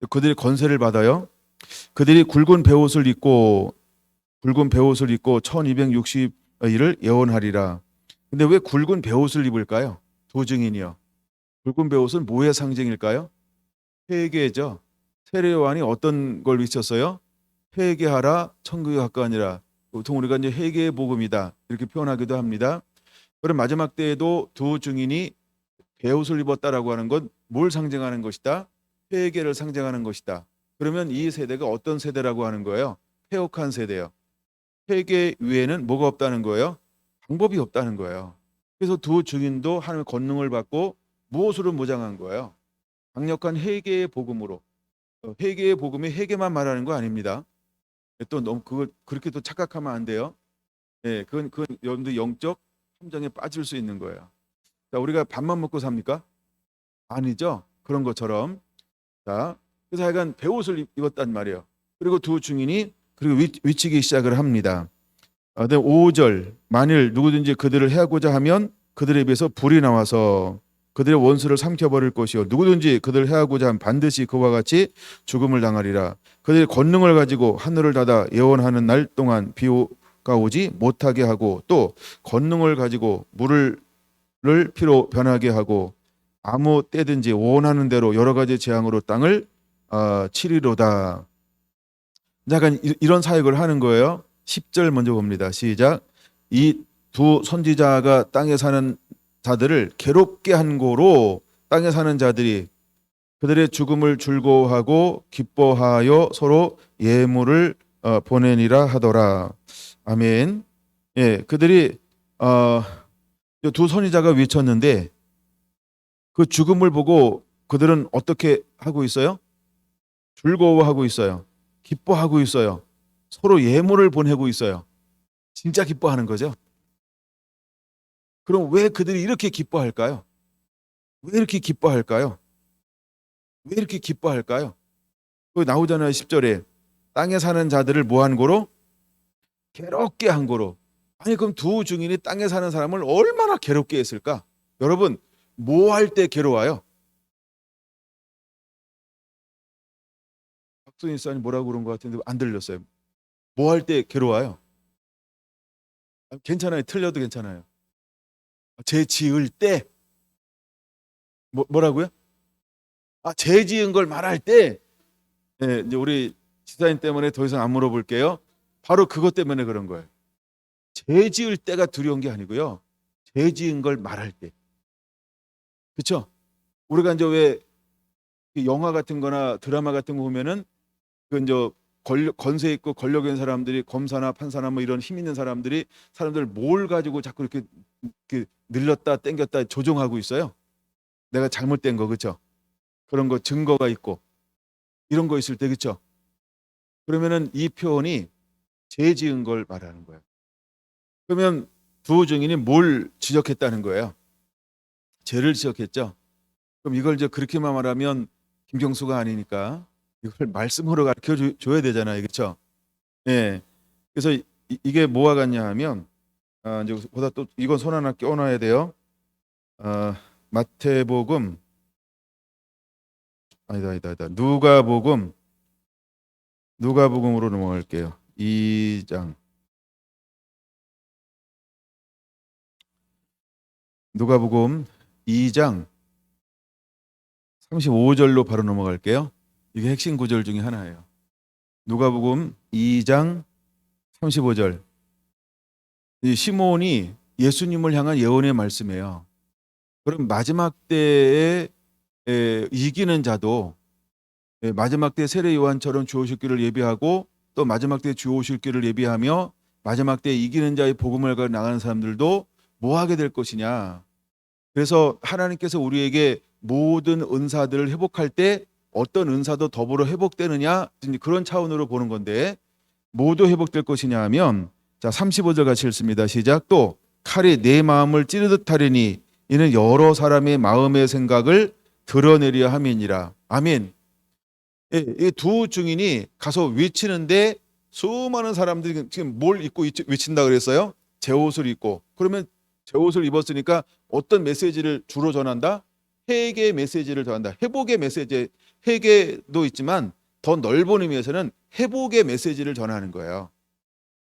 그들이 권세를 받아요. 그들이 굵은 베옷을 입고 1260일을 예언하리라. 근데 왜 굵은 베옷을 입을까요? 두 증인이요. 굵은 베옷은 뭐의 상징일까요? 회개죠. 세례 요한이 어떤 걸 외쳤어요? 회개하라, 천국에 가까우니라. 보통 우리가 이제 회개의 복음이다 이렇게 표현하기도 합니다. 그럼 마지막 때에도 두 증인이 베옷을 입었다라고 하는 건 뭘 상징하는 것이다? 회개를 상징하는 것이다. 그러면 이 세대가 어떤 세대라고 하는 거예요? 패역한 세대예요. 회개 위에는 뭐가 없다는 거예요? 방법이 없다는 거예요. 그래서 두 증인도 하나님의 권능을 받고 무엇으로 무장한 거예요? 강력한 회개의 복음으로. 회개의 복음이 회개만 말하는 거 아닙니다. 또 너무 그걸 그렇게 또 착각하면 안 돼요. 예, 그건 여러분들 영적 함정에 빠질 수 있는 거예요. 자, 우리가 밥만 먹고 삽니까? 아니죠. 그런 것처럼. 자, 그래서 하여간 베옷을 입었단 말이에요. 그리고 두 증인이 그리고 위치기 시작을 합니다. 5절, 만일 누구든지 그들을 해하고자 하면 그들에 비해서 불이 나와서 그들의 원수를 삼켜버릴 것이요, 누구든지 그들을 해하고자 하면 반드시 그와 같이 죽음을 당하리라. 그들의 권능을 가지고 하늘을 닫아 예언하는 날 동안 비가 오지 못하게 하고, 또 권능을 가지고 물을 피로 변하게 하고, 아무 때든지 원하는 대로 여러 가지 재앙으로 땅을 치리로다. 약간 이런 사역을 하는 거예요. 10절 먼저 봅니다. 시작. 이 두 선지자가 땅에 사는 자들을 괴롭게 한 고로 땅에 사는 자들이 그들의 죽음을 즐거워하고 기뻐하여 서로 예물을 보내니라 하더라. 아멘. 예, 그들이 두 선지자가 외쳤는데 그 죽음을 보고 그들은 어떻게 하고 있어요? 즐거워하고 있어요. 기뻐하고 있어요. 서로 예물을 보내고 있어요. 진짜 기뻐하는 거죠. 그럼 왜 그들이 이렇게 기뻐할까요? 왜 이렇게 기뻐할까요? 왜 이렇게 기뻐할까요? 그 나오잖아요. 10절에 땅에 사는 자들을 뭐 한 고로? 괴롭게 한 고로. 아니 그럼 두 증인이 땅에 사는 사람을 얼마나 괴롭게 했을까? 여러분, 뭐 할 때 괴로워요? 박순희 사님 뭐라고 그런 것 같은데 안 들렸어요. 뭐 할 때 괴로워요? 괜찮아요. 틀려도 괜찮아요. 죄 지을 때 뭐라고요? 죄 지은 걸 말할 때. 네, 이제 우리 지사님 때문에 더 이상 안 물어볼게요. 바로 그것 때문에 그런 거예요. 죄 지을 때가 두려운 게 아니고요. 죄 지은 걸 말할 때. 그렇죠? 우리가 이제 왜 영화 같은 거나 드라마 같은 거 보면은 그 이제 권세 있고 권력 있는 사람들이, 검사나 판사나 뭐 이런 힘 있는 사람들이 사람들 뭘 가지고 자꾸 이렇게 늘렸다 땡겼다 조종하고 있어요. 내가 잘못된 거, 그렇죠? 그런 거 증거가 있고 이런 거 있을 때, 그렇죠? 그러면은 이 표현이 죄 지은 걸 말하는 거예요. 그러면 두 증인이 뭘 지적했다는 거예요? 죄를 지적했죠. 그럼 이걸 이제 그렇게만 말하면 김경수가 아니니까 이걸 말씀으로 가르쳐 줘야 되잖아요, 그렇죠? 예. 그래서 이게 뭐와 같냐 하면 이제 보다 또 이건 손 하나 껴놔야 돼요. 마태복음 아니다. 누가복음으로 넘어갈게요. 2장. 누가복음 2장 35절로 바로 넘어갈게요. 이게 핵심 구절 중에 하나예요. 누가복음 2장 35절. 이 시몬이 예수님을 향한 예언의 말씀이에요. 그럼 마지막 때에 이기는 자도 마지막 때 세례 요한처럼 주 오실 길을 예비하고 또 마지막 때 주 오실 길을 예비하며 마지막 때 이기는 자의 복음을 가지고 나가는 사람들도 뭐 하게 될 것이냐. 그래서 하나님께서 우리에게 모든 은사들을 회복할 때 어떤 은사도 더불어 회복되느냐, 그런 차원으로 보는 건데, 모두 회복될 것이냐 하면, 자 35절 같이 읽습니다. 시작. 또 칼이 내 마음을 찌르듯 하리니 이는 여러 사람의 마음의 생각을 드러내려 함이니라. 아멘. 이 두 증인이 가서 외치는데 수많은 사람들이 지금 뭘 입고 외친다 그랬어요? 제 옷을 입고. 그러면 제 옷을 입었으니까 어떤 메시지를 주로 전한다? 회개의 메시지를 전한다. 회복의 메시지, 회개도 있지만 더 넓은 의미에서는 회복의 메시지를 전하는 거예요.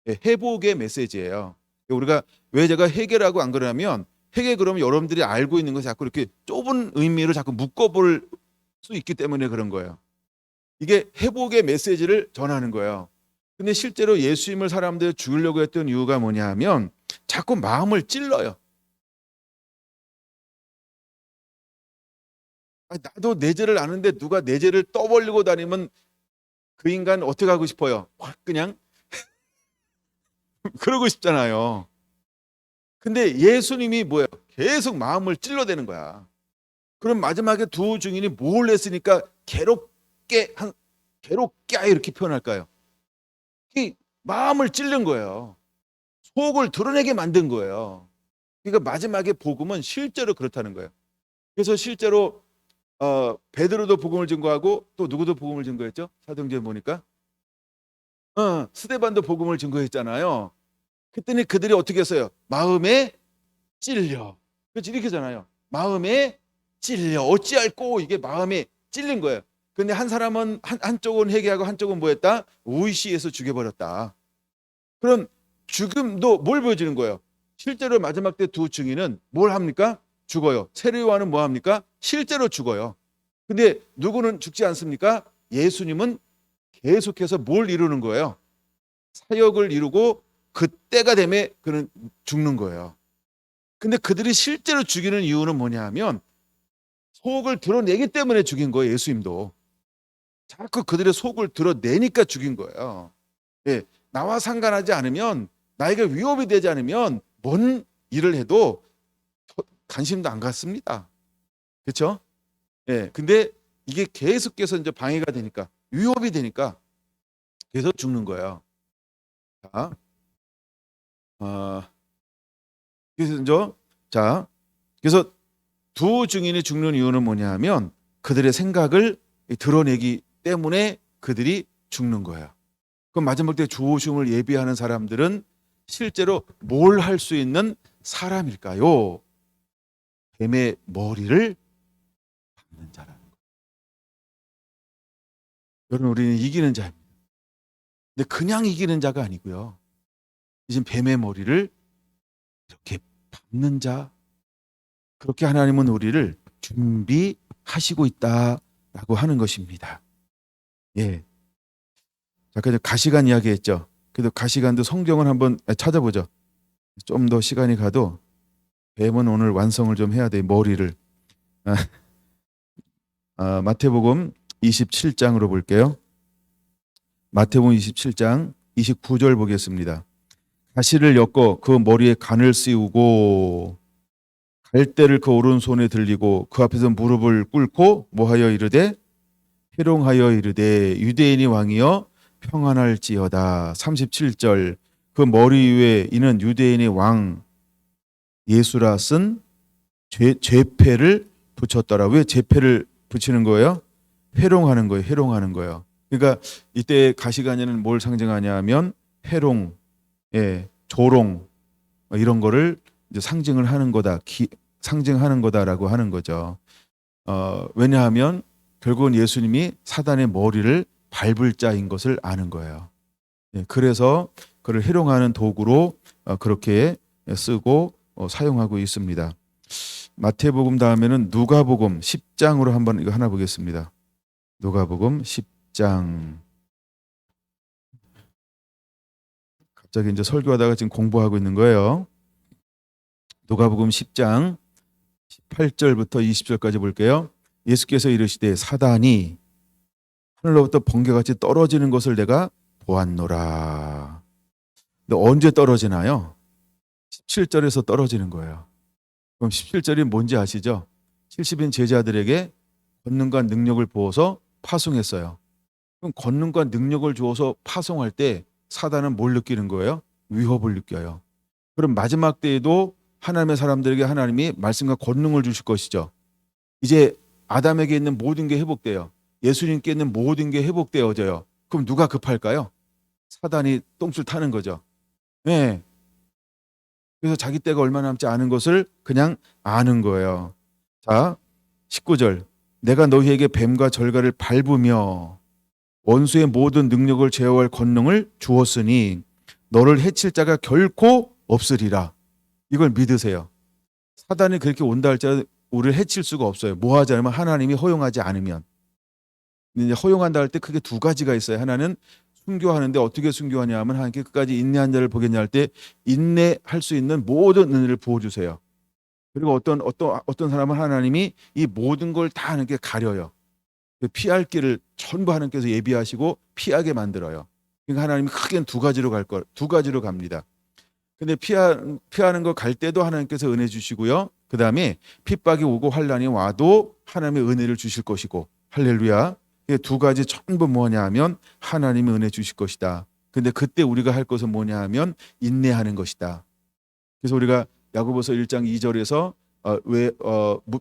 회복의 메시지예요. 우리가 왜 제가 회개라고 안 그러냐면, 회개 그러면 여러분들이 알고 있는 것이 자꾸 이렇게 좁은 의미로 자꾸 묶어볼 수 있기 때문에 그런 거예요. 이게 회복의 메시지를 전하는 거예요. 근데 실제로 예수님을 사람들 죽이려고 했던 이유가 뭐냐 하면 자꾸 마음을 찔러요. 나도 내 죄를 아는데 누가 내 죄를 떠벌리고 다니면 그 인간 어떻게 하고 싶어요? 확 그냥 그러고 싶잖아요. 근데 예수님이 뭐예요? 계속 마음을 찔러대는 거야. 그럼 마지막에 두 증인이 뭘 했으니까 괴롭게 이렇게 표현할까요? 이 마음을 찔른 거예요. 속을 드러내게 만든 거예요. 그러니까 마지막에 복음은 실제로 그렇다는 거예요. 그래서 실제로 베드로도 복음을 증거하고 또 누구도 복음을 증거했죠? 사도행전 보니까 스데반도 복음을 증거했잖아요. 그랬더니 그들이 어떻게 했어요? 마음에 찔려. 그렇지, 이렇게잖아요. 마음에 찔려. 어찌할꼬, 이게 마음에 찔린 거예요. 근데 한 사람은 한쪽은 회개하고 한쪽은 뭐했다? 의시해서 죽여버렸다. 그럼 죽음도 뭘 보여주는 거예요? 실제로 마지막 때 두 증인은 뭘 합니까? 죽어요. 세례요한은 뭐 합니까? 실제로 죽어요. 근데 누구는 죽지 않습니까? 예수님은 계속해서 뭘 이루는 거예요? 사역을 이루고 그때가 되면 그는 죽는 거예요. 근데 그들이 실제로 죽이는 이유는 뭐냐 하면 속을 드러내기 때문에 죽인 거예요. 예수님도 자꾸 그들의 속을 드러내니까 죽인 거예요. 예, 나와 상관하지 않으면, 나에게 위협이 되지 않으면 뭔 일을 해도 관심도 안 갖습니다. 그렇죠? 예, 근데 이게 계속해서 이제 방해가 되니까, 위협이 되니까 계속 죽는 거예요. 자, 그래서 그래서 두 증인이 죽는 이유는 뭐냐하면 그들의 생각을 드러내기 때문에 그들이 죽는 거예요. 그럼 마지막 때 주 오심을 예비하는 사람들은 실제로 뭘 할 수 있는 사람일까요? 뱀의 머리를 박는 자라는 거예요. 여러분, 우리는 이기는 자입니다. 근데 그냥 이기는 자가 아니고요. 지금 뱀의 머리를 이렇게 박는 자, 그렇게 하나님은 우리를 준비하시고 있다라고 하는 것입니다. 예. 아까 가시관 이야기했죠. 그래도 가시관도 성경을 한번 찾아보죠. 좀 더 시간이 가도 뱀은 오늘 완성을 좀 해야 돼. 머리를. 마태복음 27장으로 볼게요. 마태복음 27장 29절 보겠습니다. 가시를 엮어 그 머리에 관을 씌우고 갈대를 그 오른손에 들리고 그 앞에서 무릎을 꿇고 뭐하여 이르되 희롱하여 이르되 유대인이 왕이여 평안할지어다. 37절 그 머리 위에 이는 유대인의 왕 예수라 쓴 죄패를 붙였더라. 왜 죄패를 붙이는 거예요? 회롱하는 거예요. 회롱하는 거예요. 그러니까 이때 가시관에는 뭘 상징하냐 하면 회롱, 조롱 이런 거를 이제 상징을 하는 거다. 상징하는 거다라고 하는 거죠. 왜냐하면 결국은 예수님이 사단의 머리를 밟을 자인 것을 아는 거예요. 그래서 그를 희롱하는 도구로 그렇게 쓰고 사용하고 있습니다. 마태복음 다음에는 누가복음 10장으로 한번 이거 하나 보겠습니다. 누가복음 10장. 갑자기 이제 설교하다가 지금 공부하고 있는 거예요. 누가복음 10장 18절부터 20절까지 볼게요. 예수께서 이르시되 사단이 하늘로부터 번개같이 떨어지는 것을 내가 보았노라. 근데 언제 떨어지나요? 17절에서 떨어지는 거예요. 그럼 17절이 뭔지 아시죠? 70인 제자들에게 권능과 능력을 부어서 파송했어요. 그럼 권능과 능력을 주어서 파송할 때 사단은 뭘 느끼는 거예요? 위협을 느껴요. 그럼 마지막 때에도 하나님의 사람들에게 하나님이 말씀과 권능을 주실 것이죠. 이제 아담에게 있는 모든 게 회복돼요. 예수님께 있는 모든 게 회복되어져요. 그럼 누가 급할까요? 사단이 똥줄 타는 거죠. 네. 그래서 자기 때가 얼마 남지 않은 것을 그냥 아는 거예요. 자, 19절. 내가 너희에게 뱀과 절갈을 밟으며 원수의 모든 능력을 제어할 권능을 주었으니 너를 해칠 자가 결코 없으리라. 이걸 믿으세요. 사단이 그렇게 온다 할지라도 우리를 해칠 수가 없어요. 뭐 하지 않으면 하나님이 허용하지 않으면. 이제 허용한다 할 때 크게 두 가지가 있어요. 하나는 순교하는데 어떻게 순교하냐 하면 하나님께 끝까지 인내한 자를 보겠냐 할 때 인내할 수 있는 모든 은혜를 부어주세요. 그리고 어떤 사람은 하나님이 이 모든 걸 다 하나님께 가려요. 피할 길을 전부 하나님께서 예비하시고 피하게 만들어요. 그러니까 하나님이 크게는 두 가지로 갑니다. 근데 피하는 거 갈 때도 하나님께서 은혜 주시고요. 그 다음에 핍박이 오고 환란이 와도 하나님의 은혜를 주실 것이고, 할렐루야. 두 가지 전부 뭐냐 하면 하나님의 은혜 주실 것이다. 근데 그때 우리가 할 것은 뭐냐 하면 인내하는 것이다. 그래서 우리가 야고보서 1장 2절에서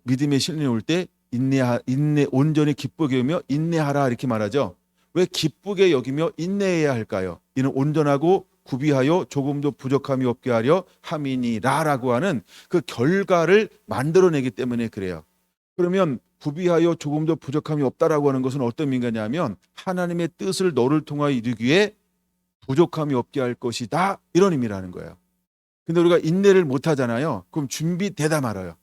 믿음의 시련이 올 때 인내 온전히 기쁘게 여기며 인내하라 이렇게 말하죠. 왜 기쁘게 여기며 인내해야 할까요? 이는 온전하고 구비하여 조금도 부족함이 없게 하려 함이니라라고 하는 그 결과를 만들어내기 때문에 그래요. 그러면 구비하여 조금도 부족함이 없다라고 하는 것은 어떤 의미냐면 하나님의 뜻을 너를 통하여 이루기에 부족함이 없게 할 것이다 이런 의미라는 거예요. 근데 우리가 인내를 못 하잖아요. 그럼 준비되다 말아요.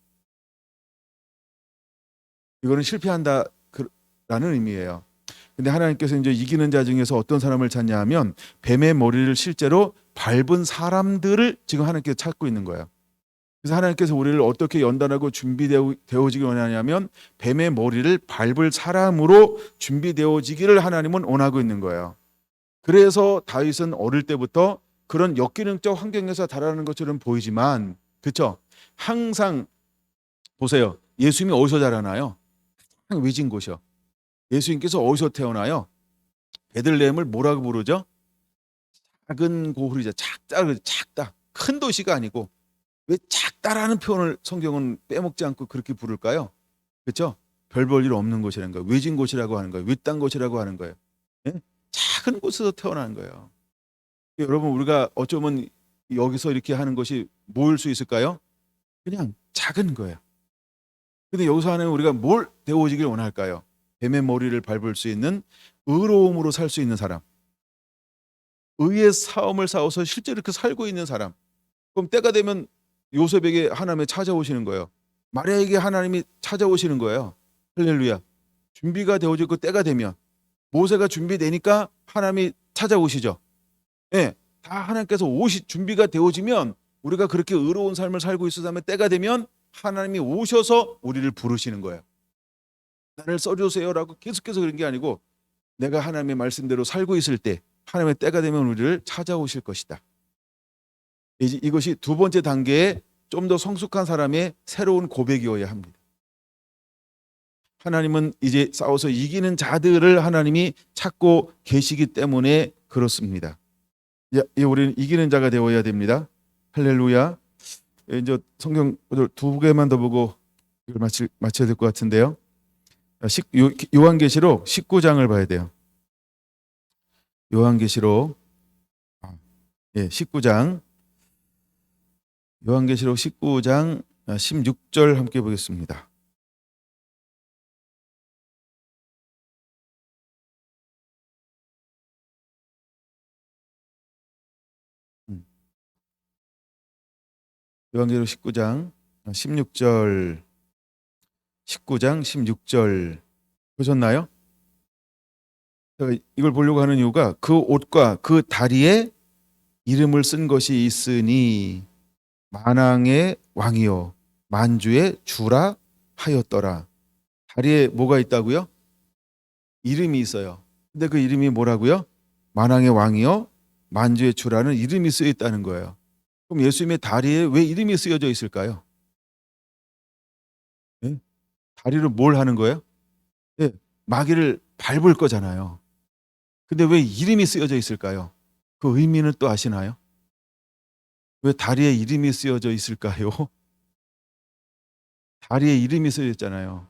이거는 실패한다라는 의미예요. 근데 하나님께서 이제 이기는 자 중에서 어떤 사람을 찾냐 하면 뱀의 머리를 실제로 밟은 사람들을 지금 하나님께서 찾고 있는 거예요. 그래서 하나님께서 우리를 어떻게 연단하고 준비되어지길 원하냐면 뱀의 머리를 밟을 사람으로 준비되어지기를 하나님은 원하고 있는 거예요. 그래서 다윗은 어릴 때부터 그런 역기능적 환경에서 자라는 것처럼 보이지만 그렇죠? 항상 보세요. 예수님이 어디서 자라나요? 가장 외진 곳이요. 예수님께서 어디서 태어나요? 베들레헴을 뭐라고 부르죠? 작은 고을이죠. 작다. 큰 도시가 아니고 왜 작다라는 표현을 성경은 빼먹지 않고 그렇게 부를까요? 그렇죠? 별 볼 일 없는 곳이라는 거예요. 외진 곳이라고 하는 거예요. 외딴 곳이라고 하는 거예요. 예? 작은 곳에서 태어난 거예요. 여러분 우리가 어쩌면 여기서 이렇게 하는 것이 뭐일 수 있을까요? 그냥 작은 거예요. 근데 여기서 하는 우리가 뭘 되어지길 원할까요? 뱀의 머리를 밟을 수 있는 의로움으로 살 수 있는 사람, 의의 싸움을 싸워서 실제로 이렇게 살고 있는 사람. 그럼 때가 되면 요셉에게 하나님이 찾아오시는 거예요. 마리아에게 하나님이 찾아오시는 거예요. 할렐루야. 준비가 되어지고 때가 되면 모세가 준비되니까 하나님이 찾아오시죠. 예, 다 하나님께서 준비가 되어지면 우리가 그렇게 의로운 삶을 살고 있었다면 때가 되면 하나님이 오셔서 우리를 부르시는 거예요. 나를 써주세요라고 계속해서 그런 게 아니고 내가 하나님의 말씀대로 살고 있을 때 하나님의 때가 되면 우리를 찾아오실 것이다. 이것이 두 번째 단계에 좀 더 성숙한 사람의 새로운 고백이어야 합니다. 하나님은 이제 싸워서 이기는 자들을 하나님이 찾고 계시기 때문에 그렇습니다. 우리는 이기는 자가 되어야 됩니다. 할렐루야. 이제 성경 두 개만 더 보고 이걸 마쳐야 될 것 같은데요. 요한계시록 19장을 봐야 돼요. 요한계시록 19장 요한계시록 19장 16절 함께 보겠습니다. 요한계시록 19장 16절 19장 16절 보셨나요? 제가 이걸 보려고 하는 이유가 그 옷과 그 다리에 이름을 쓴 것이 있으니 만왕의 왕이요 만주의 주라 하였더라. 다리에 뭐가 있다고요? 이름이 있어요. 근데 그 이름이 뭐라고요? 만왕의 왕이요 만주의 주라는 이름이 쓰여 있다는 거예요. 그럼 예수님의 다리에 왜 이름이 쓰여져 있을까요? 예? 다리로 뭘 하는 거예요? 예, 마귀를 밟을 거잖아요. 근데 왜 이름이 쓰여져 있을까요? 그 의미는 또 아시나요? 왜 다리에 이름이 쓰여져 있을까요? 다리에 이름이 쓰여 있잖아요.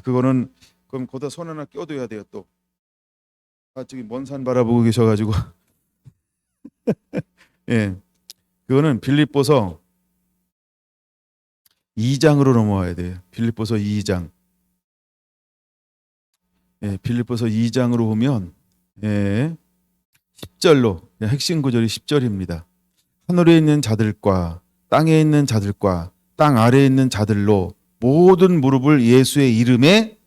그거는 그럼 거기다 손 하나 껴둬야 돼요 또. 저기 먼 산 바라보고 계셔가지고 예, 그거는 빌립보서 2장으로 넘어와야 돼요. 빌립보서 2장. 예, 빌립보서 2장으로 보면 예, 10절로 핵심 구절이 10절입니다. 하늘에 있는 자들과 땅에 있는 자들과 땅 아래에 있는 자들로 모든 무릎을 예수의 이름에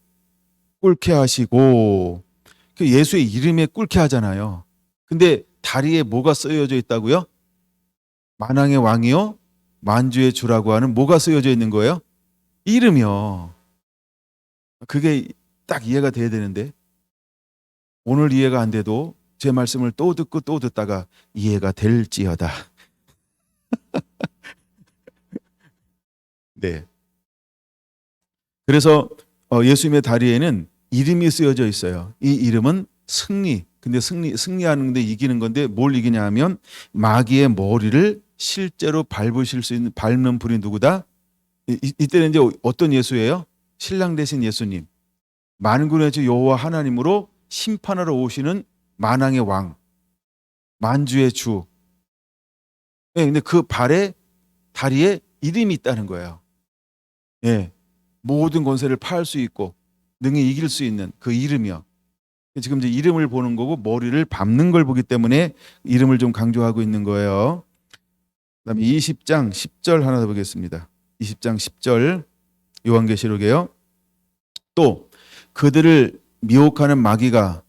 꿇게 하시고, 그 예수의 이름에 꿇게 하잖아요. 근데 다리에 뭐가 쓰여져 있다고요? 만왕의 왕이요 만주의 주라고 하는 뭐가 쓰여져 있는 거예요? 이름이요. 그게 딱 이해가 돼야 되는데 오늘 이해가 안 돼도 제 말씀을 또 듣고 또 듣다가 이해가 될지어다. 네. 그래서 예수님의 다리에는 이름이 쓰여져 있어요. 이 이름은 승리. 근데 승리하는 데 이기는 건데 뭘 이기냐 하면 마귀의 머리를 실제로 밟으실 수 있는 밟는 분이 누구다? 이때는 이제 어떤 예수예요? 신랑 되신 예수님. 만군의 주 여호와 하나님으로 심판하러 오시는 만왕의 왕, 만주의 주. 예, 근데 그 발에 다리에 이름이 있다는 거예요. 예. 모든 권세를 파할 수 있고 능히 이길 수 있는 그 이름이요. 지금 이제 이름을 보는 거고 머리를 밟는 걸 보기 때문에 이름을 좀 강조하고 있는 거예요. 그다음에 20장 10절 하나 더 보겠습니다. 20장 10절 요한계시록이에요. 또 그들을 미혹하는 마귀가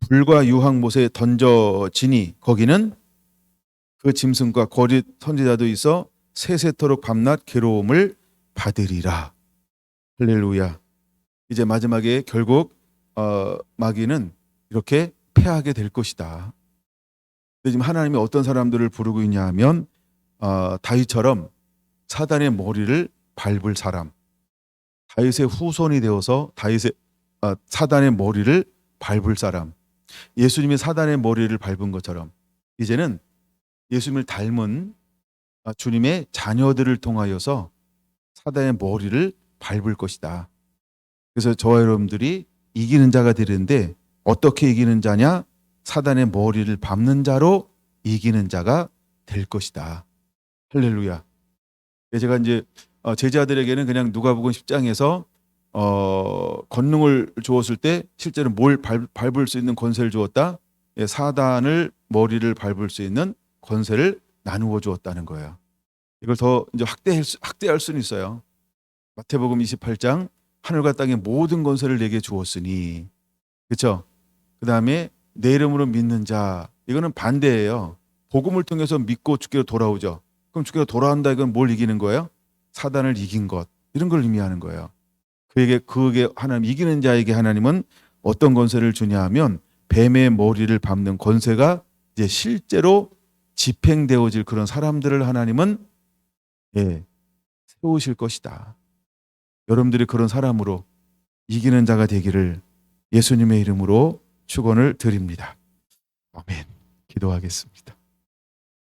불과 유황못에 던져지니 거기는 그 짐승과 거짓 선지자도 있어 세세토록 밤낮 괴로움을 받으리라. 할렐루야. 이제 마지막에 결국 마귀는 이렇게 패하게 될 것이다. 근데 지금 하나님이 어떤 사람들을 부르고 있냐 하면 다윗처럼 사단의 머리를 밟을 사람, 다윗의 후손이 되어서 사단의 머리를 밟을 사람, 예수님이 사단의 머리를 밟은 것처럼 이제는 예수님을 닮은 주님의 자녀들을 통하여서 사단의 머리를 밟을 것이다. 그래서 저와 여러분들이 이기는 자가 되는데 어떻게 이기는 자냐? 사단의 머리를 밟는 자로 이기는 자가 될 것이다. 할렐루야. 제가 이제 제자들에게는 그냥 누가복음 10장에서 권능을 주었을 때 실제로 뭘 밟을 수 있는 권세를 주었다? 예, 사단을 머리를 밟을 수 있는 권세를 나누어 주었다는 거예요. 이걸 더 이제 확대할 수는 있어요. 마태복음 28장 하늘과 땅의 모든 권세를 내게 주었으니, 그렇죠? 그 다음에 내 이름으로 믿는 자, 이거는 반대예요. 복음을 통해서 믿고 주께로 돌아오죠. 그럼 주께로 돌아온다, 이건 뭘 이기는 거예요? 사단을 이긴 것, 이런 걸 의미하는 거예요. 그게 하나님, 이기는 자에게 하나님은 어떤 권세를 주냐 하면 뱀의 머리를 밟는 권세가 이제 실제로 집행되어질 그런 사람들을 하나님은 세우실 것이다. 여러분들이 그런 사람으로 이기는 자가 되기를 예수님의 이름으로 축원을 드립니다. 아멘. 기도하겠습니다.